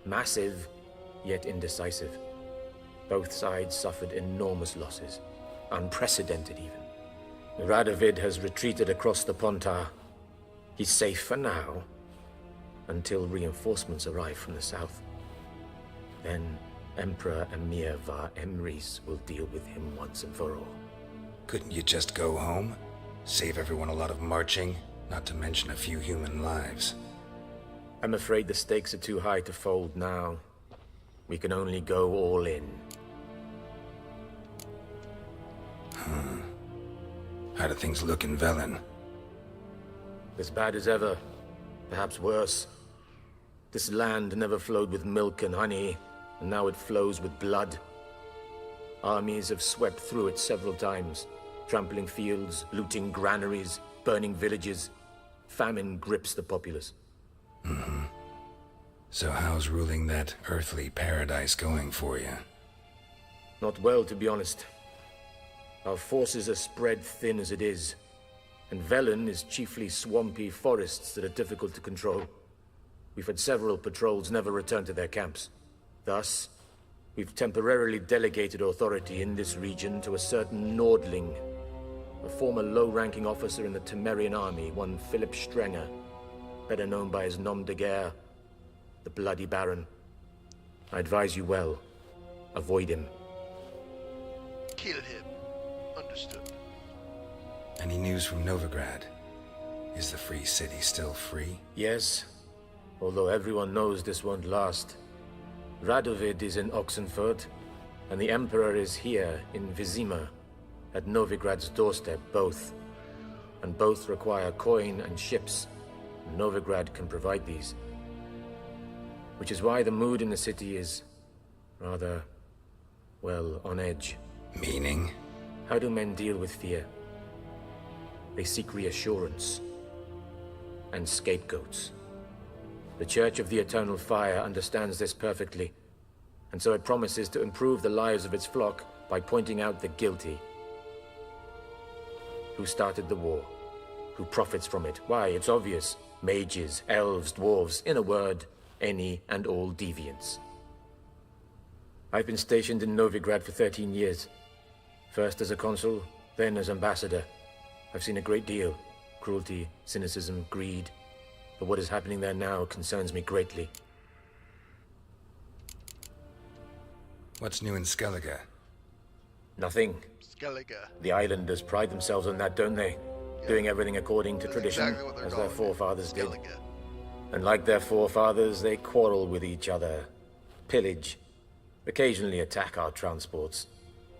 Speaker 2: Massive, yet indecisive. Both sides suffered enormous losses, unprecedented even. Radovid has retreated across the Pontar. He's safe for now, until reinforcements arrive from the south. Then Emperor Emir Var Emrys will deal with him once and for all.
Speaker 6: Couldn't you just go home? Save everyone a lot of marching, not to mention a few human lives.
Speaker 2: I'm afraid the stakes are too high to fold now. We can only go all in.
Speaker 6: How do things look in Velen?
Speaker 2: As bad as ever. Perhaps worse. This land never flowed with milk and honey, and now it flows with blood. Armies have swept through it several times, trampling fields, looting granaries, burning villages. Famine grips the populace.
Speaker 6: Mm-hmm. So how's ruling that earthly paradise going for you?
Speaker 2: Not well, to be honest. Our forces are spread thin as it is, and Velen is chiefly swampy forests that are difficult to control. We've had several patrols never return to their camps. Thus, we've temporarily delegated authority in this region to a certain Nordling, a former low-ranking officer in the Temerian army, one Philip Strenger, better known by his nom de guerre, the Bloody Baron. I advise you well. Avoid him.
Speaker 5: Kill him. Understood.
Speaker 6: Any news from Novigrad? Is the free city still free?
Speaker 2: Yes, although everyone knows this won't last. Radovid is in Oxenfurt, and the Emperor is here in Vizima, at Novigrad's doorstep, both. And both require coin and ships. Novigrad can provide these. Which is why the mood in the city is rather, well, on edge.
Speaker 6: Meaning?
Speaker 2: How do men deal with fear? They seek reassurance and scapegoats. The Church of the Eternal Fire understands this perfectly, and so it promises to improve the lives of its flock by pointing out the guilty. Who started the war? Who profits from it? Why, it's obvious. Mages, elves, dwarves, in a word, any and all deviants. I've been stationed in Novigrad for 13 years. First as a consul, then as ambassador. I've seen a great deal. Cruelty, cynicism, greed. But what is happening there now concerns me greatly.
Speaker 6: What's new in Skellige?
Speaker 2: Nothing.
Speaker 5: Skellige.
Speaker 2: The islanders pride themselves on that, don't they?
Speaker 5: Yeah.
Speaker 2: Doing everything according to
Speaker 5: That's
Speaker 2: tradition,
Speaker 5: exactly
Speaker 2: as their forefathers did.
Speaker 5: Skellige.
Speaker 2: And like their forefathers, they quarrel with each other, pillage, occasionally attack our transports.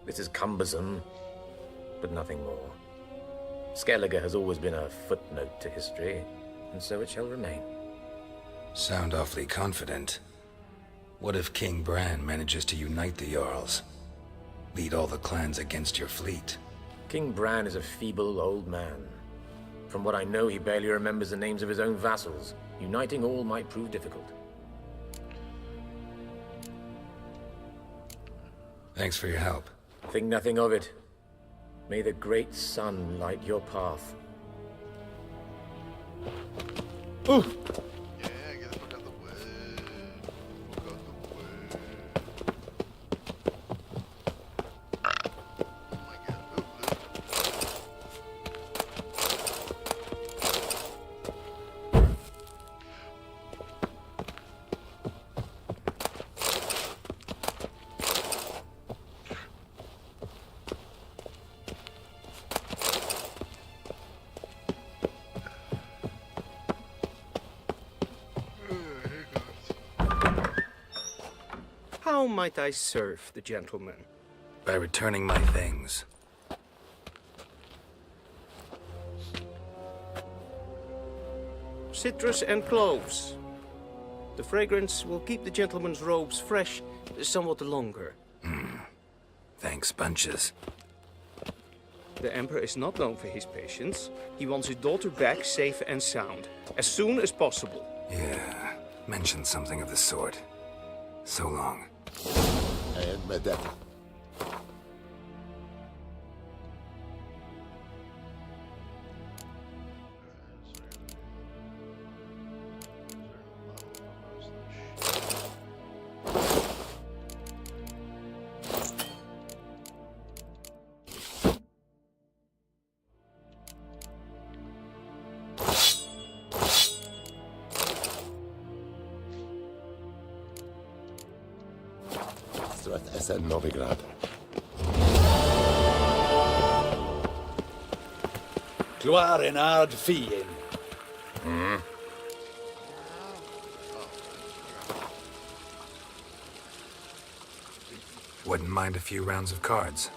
Speaker 2: This is cumbersome, but nothing more. Skellige has always been a footnote to history, and so it shall remain.
Speaker 6: Sound awfully confident. What if King Bran manages to unite the Jarls? Lead all the clans against your fleet?
Speaker 2: King Bran is a feeble old man. From what I know, he barely remembers the names of his own vassals. Uniting all might prove difficult.
Speaker 6: Thanks for your help.
Speaker 2: Think nothing of it. May the great sun light your path.
Speaker 5: Yeah, I guess we got the wood. We got the wood. Oh my god.
Speaker 14: How might I serve the gentleman?
Speaker 6: By returning my things.
Speaker 14: Citrus and cloves. The fragrance will keep the gentleman's robes fresh somewhat longer.
Speaker 6: Thanks, bunches.
Speaker 14: The Emperor is not known for his patience. He wants his daughter back safe and sound, as soon as possible.
Speaker 6: Yeah, mentioned something of the sort. So long.
Speaker 11: And Madame. Essen Novigrad.
Speaker 20: Gloire en ard fien.
Speaker 6: Wouldn't mind a few rounds of cards.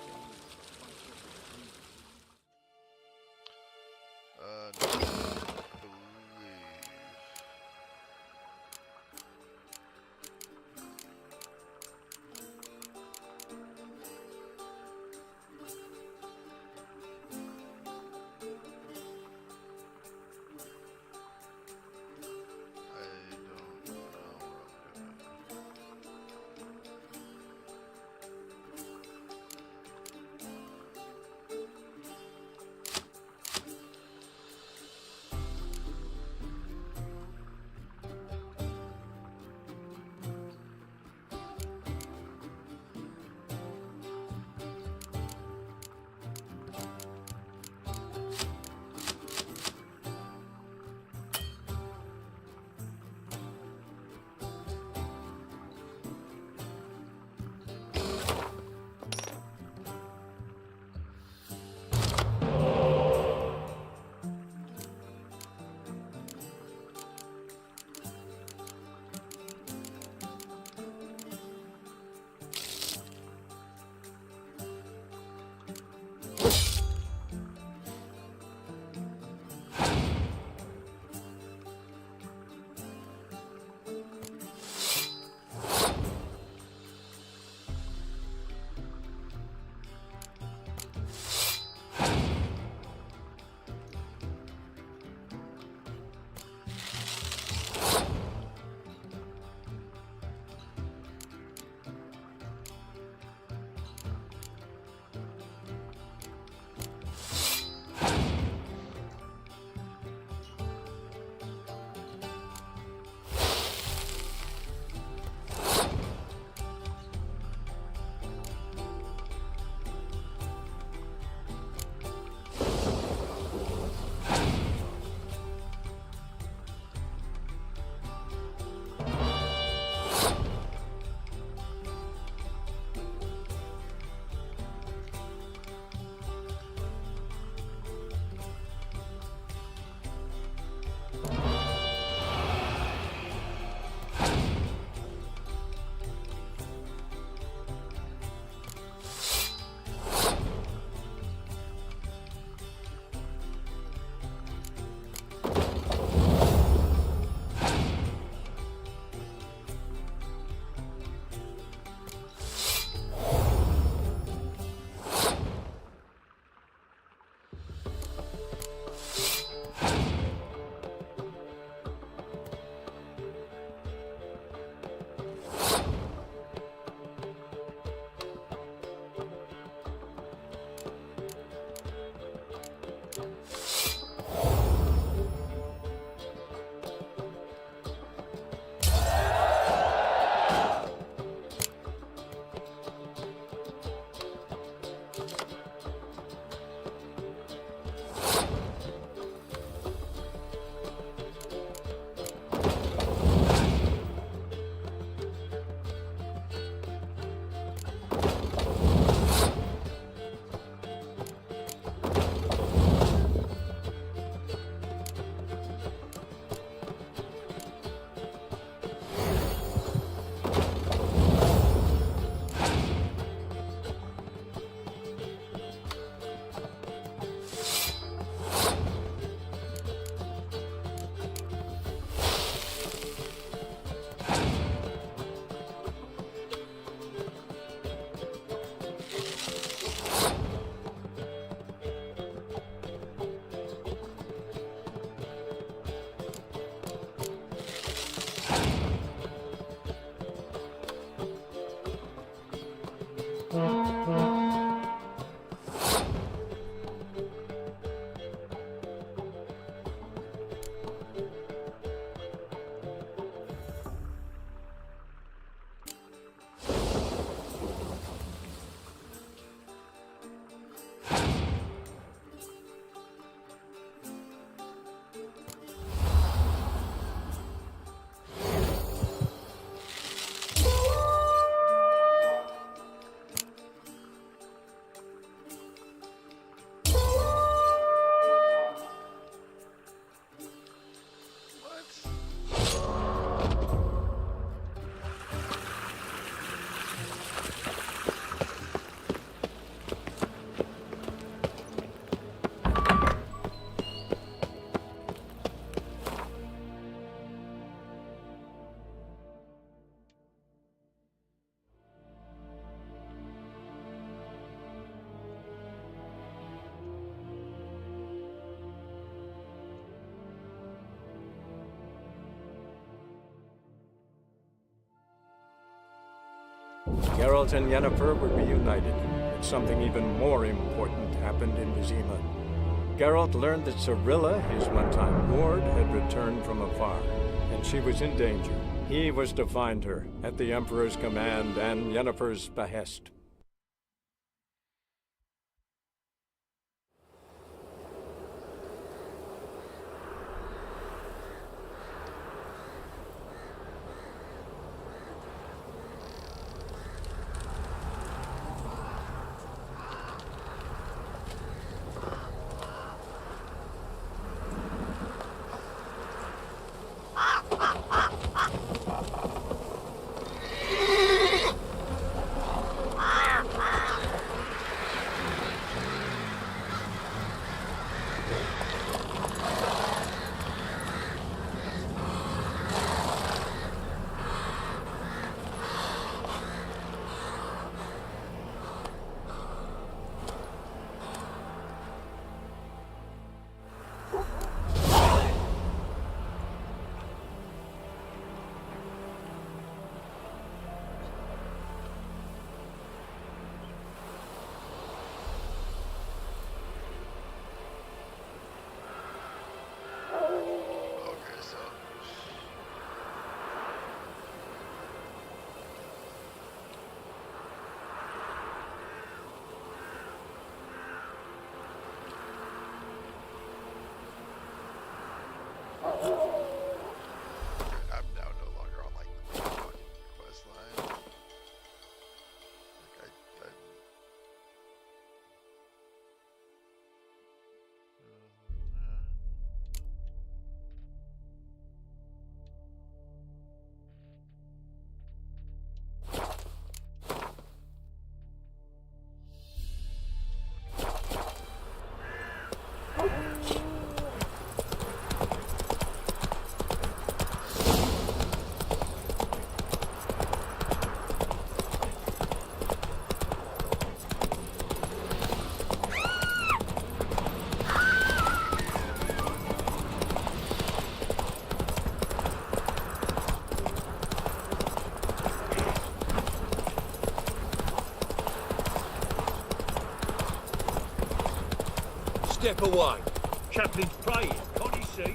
Speaker 1: Geralt and Yennefer were reunited, but something even more important happened in Vizima. Geralt learned that Cirilla, his one-time ward, had returned from afar, and she was in danger. He was to find her, at the Emperor's command and Yennefer's behest.
Speaker 5: I'm now no longer on like the fucking quest line. Like
Speaker 10: Step away.
Speaker 15: Chaplain's praying, can't you see?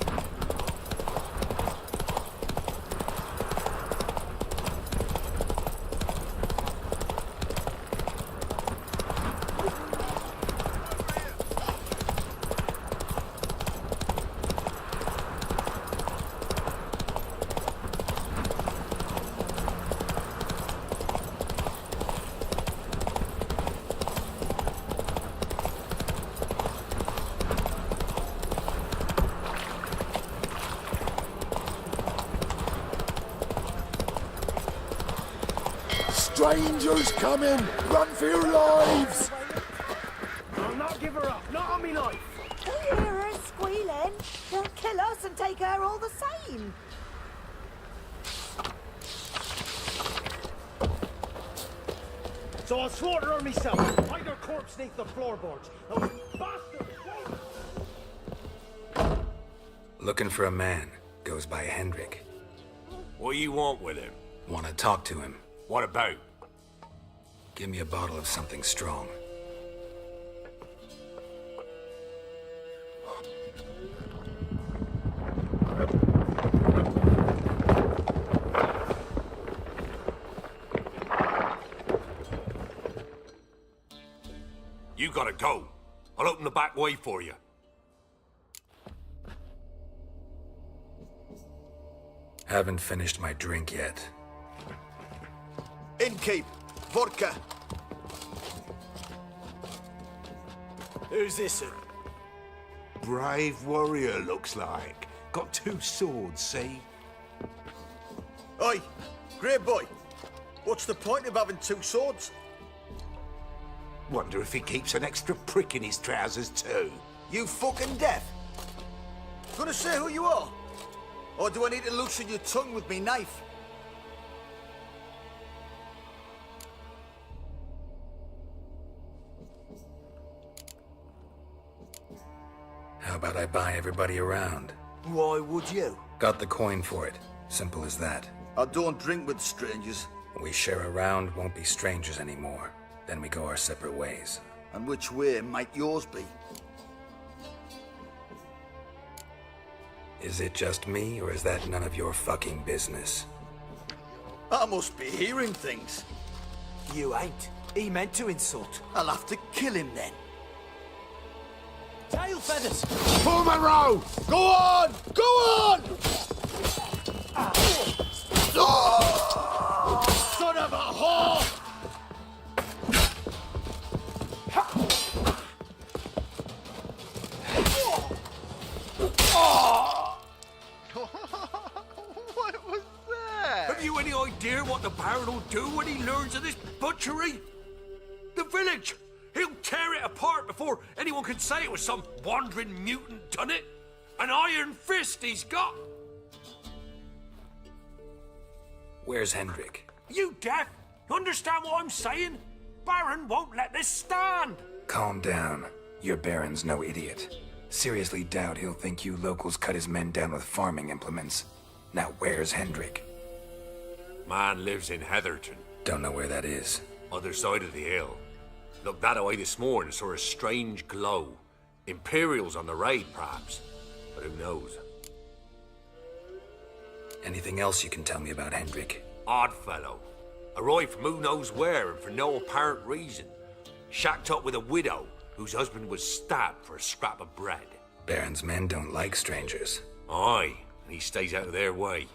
Speaker 11: Strangers coming! Run for your lives!
Speaker 15: I'll not give her up, not on me life.
Speaker 9: Do you hear her squealing? They'll kill us and take her all the same.
Speaker 15: So I'll slaughter her myself. Hide her corpse neath the floorboards. Those bastards!
Speaker 6: Looking for a man. Goes by Hendrik.
Speaker 17: What do you want with him?
Speaker 6: Want to talk to him.
Speaker 17: What about?
Speaker 6: Give me a bottle of something strong.
Speaker 17: You gotta go. I'll open the back way for you.
Speaker 6: Haven't finished my drink yet.
Speaker 11: Innkeep! Vodka!
Speaker 15: Who's this?
Speaker 7: Brave warrior, looks like. Got 2 swords, see?
Speaker 11: Oi! Grey boy! What's the point of having 2 swords?
Speaker 7: Wonder if he keeps an extra prick in his trousers too.
Speaker 11: You fucking deaf? Gonna say who you are? Or do I need to loosen your tongue with me knife?
Speaker 6: How about I buy everybody around?
Speaker 11: Why would you?
Speaker 6: Got the coin for it. Simple as that.
Speaker 11: I don't drink with strangers.
Speaker 6: We share a round, won't be strangers anymore. Then we go our separate ways.
Speaker 20: And which way might yours be?
Speaker 6: Is it just me, or is that none of your fucking business?
Speaker 20: I must be hearing things.
Speaker 18: You ain't. He meant to insult.
Speaker 20: I'll have to kill him then.
Speaker 18: Tail feathers!
Speaker 11: Pull Monroe! Go on! Go on! Son of a whore!
Speaker 5: What was that?
Speaker 17: Have you any idea what the Baron will do when he learns of this butchery? The village! He'll tear it apart before anyone can say it was some wandering mutant done it. An iron fist he's got.
Speaker 6: Where's Hendrik?
Speaker 17: You deaf? You understand what I'm saying? Baron won't let this stand.
Speaker 6: Calm down. Your Baron's no idiot. Seriously doubt he'll think you locals cut his men down with farming implements. Now where's Hendrik?
Speaker 17: Man lives in Heatherton.
Speaker 6: Don't know where that is.
Speaker 17: Other side of the hill. Looked that away this morning, saw a strange glow. Imperials on the raid, perhaps. But who knows?
Speaker 6: Anything else you can tell me about Hendrik?
Speaker 17: Odd fellow. Arrived from who knows where and for no apparent reason. Shacked up with a widow whose husband was stabbed for a scrap of bread.
Speaker 6: Baron's men don't like strangers.
Speaker 17: Aye, and he stays out of their way.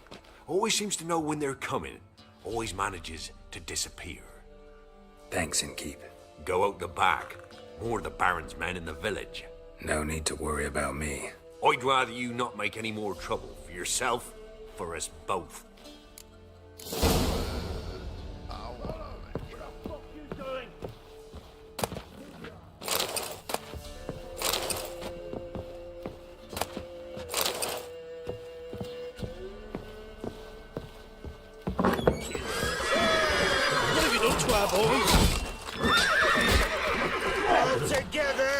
Speaker 17: Always seems to know when they're coming. Always manages to disappear.
Speaker 6: Thanks, Innkeep.
Speaker 17: Go out the back. More of the Baron's men in the village.
Speaker 6: No need to worry about me.
Speaker 17: I'd rather you not make any more trouble for yourself, for us both.
Speaker 11: What have you done to our boys?
Speaker 9: All together!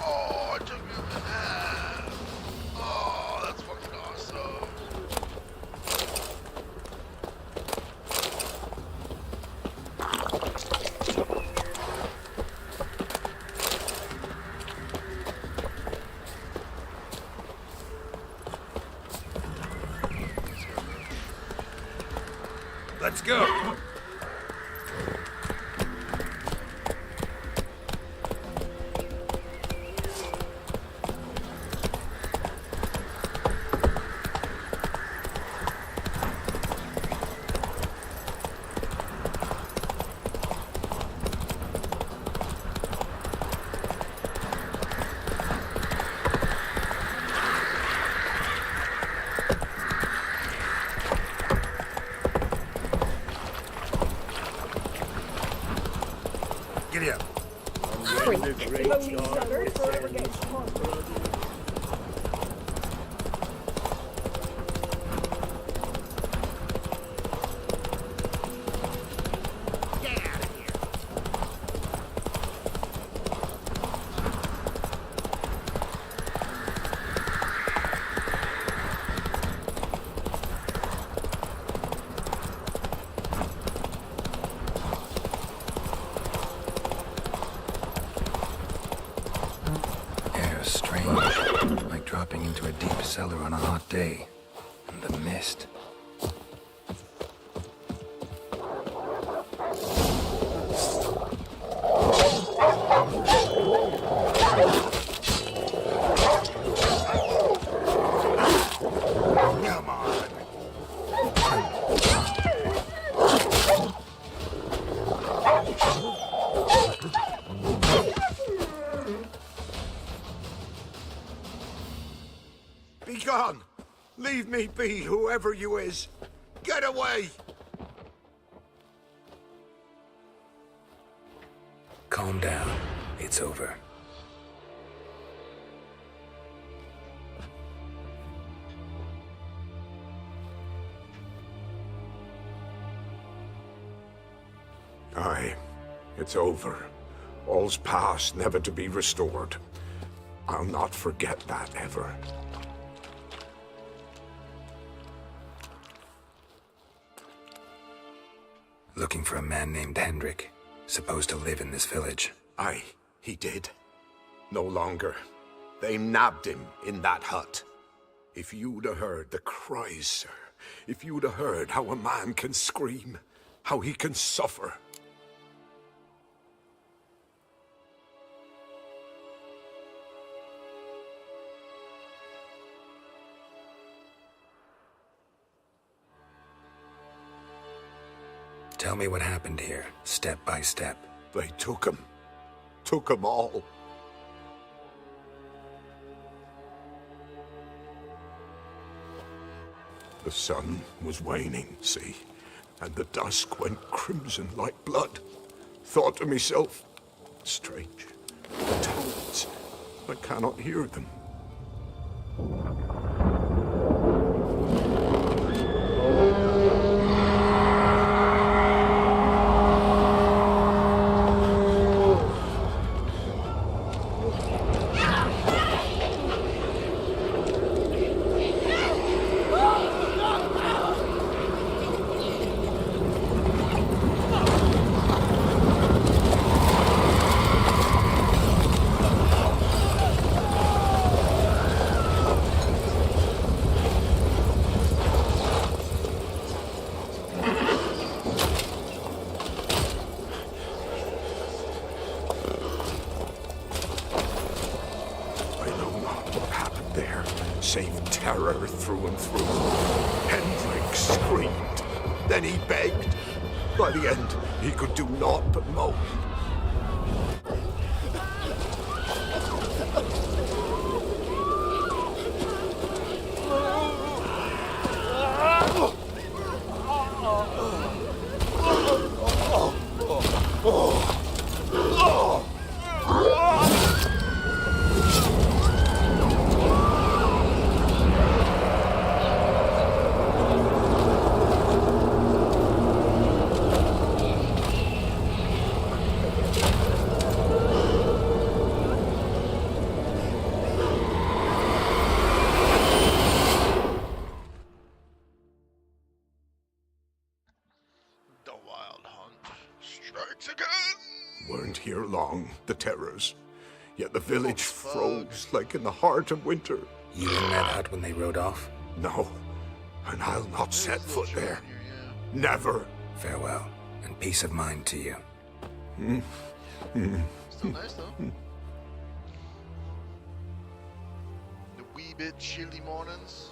Speaker 5: Oh, it took me a minute. Oh, that's fucking awesome.
Speaker 17: Let's go. Giddy up.
Speaker 6: Air's strange. Like dropping into a deep cellar on a hot day. And the mist.
Speaker 11: Come on. Be gone. Leave me be, whoever you is. Get away.
Speaker 6: calm down. It's over.
Speaker 21: Aye, it's over. All's past, never to be restored. I'll not forget that ever.
Speaker 6: Looking for a man named Hendrik, supposed to live in this village.
Speaker 21: Aye, he did. No longer. They nabbed him in that hut. If you'd have heard the cries, sir, if you'd have heard how a man can scream, how he can suffer.
Speaker 6: Tell me what happened here, step by step.
Speaker 21: They took him. Took him all. The sun was waning, see, and the dusk went crimson like blood. Thought to myself, strange, the tones, I cannot hear them. Save terror through and through. Hendrik screamed. Then he begged. By the end, he could do naught but moan. Weren't here long, the terrors. Yet the village froze like in the heart of winter.
Speaker 6: You in that hut when they rode off?
Speaker 21: No, and I'll not set foot there. Never.
Speaker 6: Farewell, and peace of mind to you.
Speaker 5: Still nice though. The wee bit chilly mornings.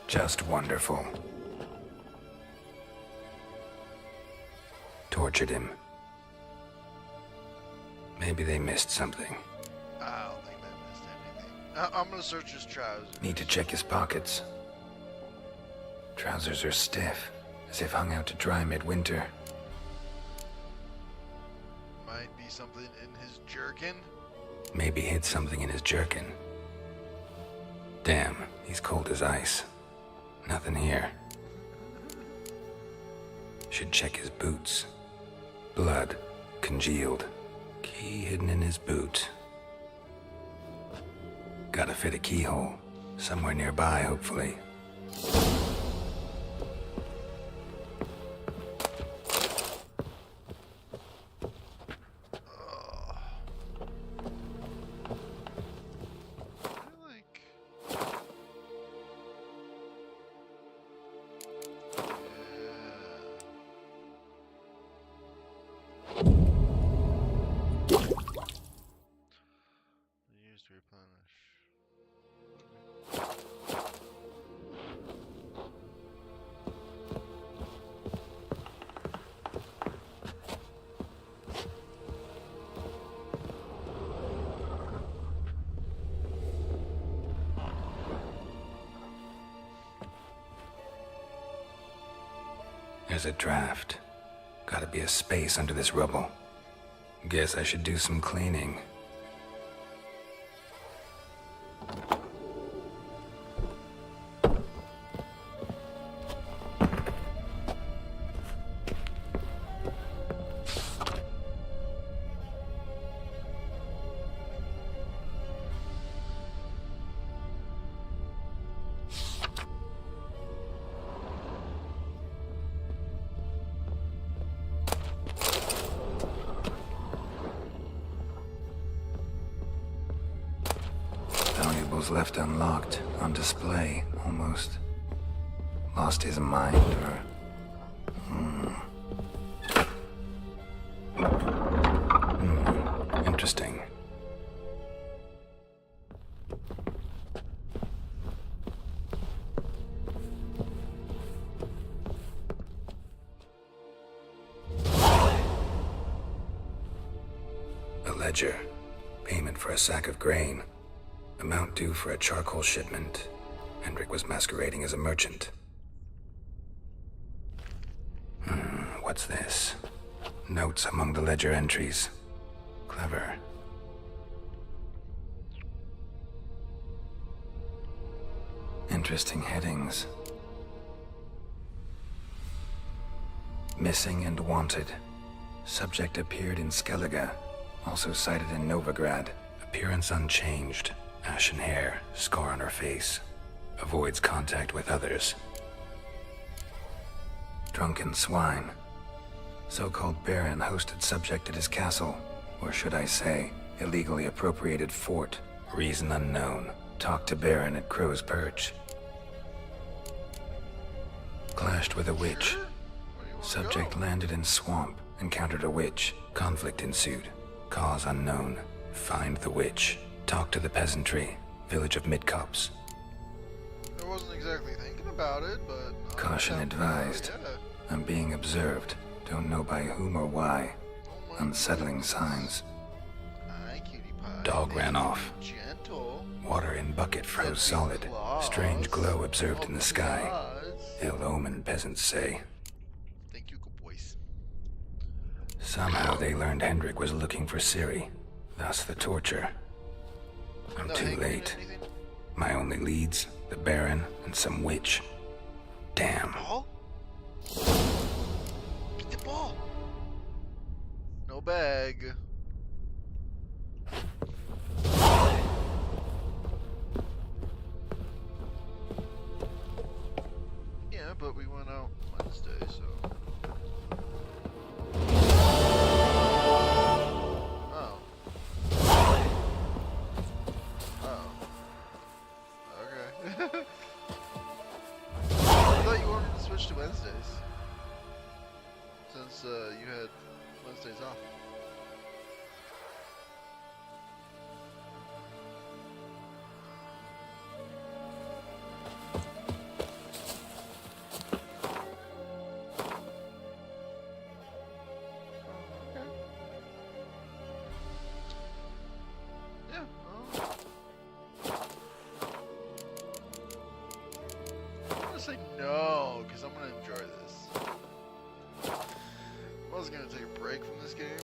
Speaker 6: Just wonderful. Tortured him. Maybe they missed something.
Speaker 5: I don't think they missed anything. I'm gonna search his trousers.
Speaker 6: Need to check his pockets. Trousers are stiff, as if hung out to dry midwinter.
Speaker 5: Might be something in his jerkin.
Speaker 6: Maybe hid something in his jerkin. Damn, he's cold as ice. Nothing here. Should check his boots. Blood, congealed. Key hidden in his boot. Gotta fit a keyhole. Somewhere nearby, hopefully. There's a draft. Gotta be a space under this rubble. Guess I should do some cleaning. Valuables left unlocked, on display, almost. Lost his mind, or... Interesting. A ledger. Payment for a sack of grain. Amount due for a charcoal shipment. Hendrik was masquerading as a merchant. What's this? Notes among the ledger entries. Clever. Interesting headings. Missing and wanted. Subject appeared in Skellige. Also cited in Novigrad. Appearance unchanged. Ashen hair, scar on her face. Avoids contact with others. Drunken swine. So-called Baron hosted subject at his castle. Or should I say, illegally appropriated fort. Reason unknown. Talked to Baron at Crow's Perch. Clashed with a witch. Subject landed in swamp. Encountered a witch. Conflict ensued. Cause unknown. Find the witch. Talk to the peasantry. Village of Midcopse.
Speaker 5: I wasn't exactly thinking about it, but...
Speaker 6: Caution advised. I'm being observed. Don't know by whom or why. Unsettling signs. Dog ran off. Water in bucket froze solid. Strange glow observed in the sky. Ill omen, peasants say.
Speaker 5: Thank you, good boys.
Speaker 6: Somehow they learned Hendrik was looking for Ciri. Thus the torture. I'm too late. My only leads, the Baron and some witch. Damn.
Speaker 5: Ball? Get the ball. No bag. Yeah, but we went out Wednesday, so... Oh. Oh. Okay. I thought you wanted to switch to Wednesdays. Since you had Wednesdays off. Say no, because I'm going to enjoy this. I was going to take a break from this game,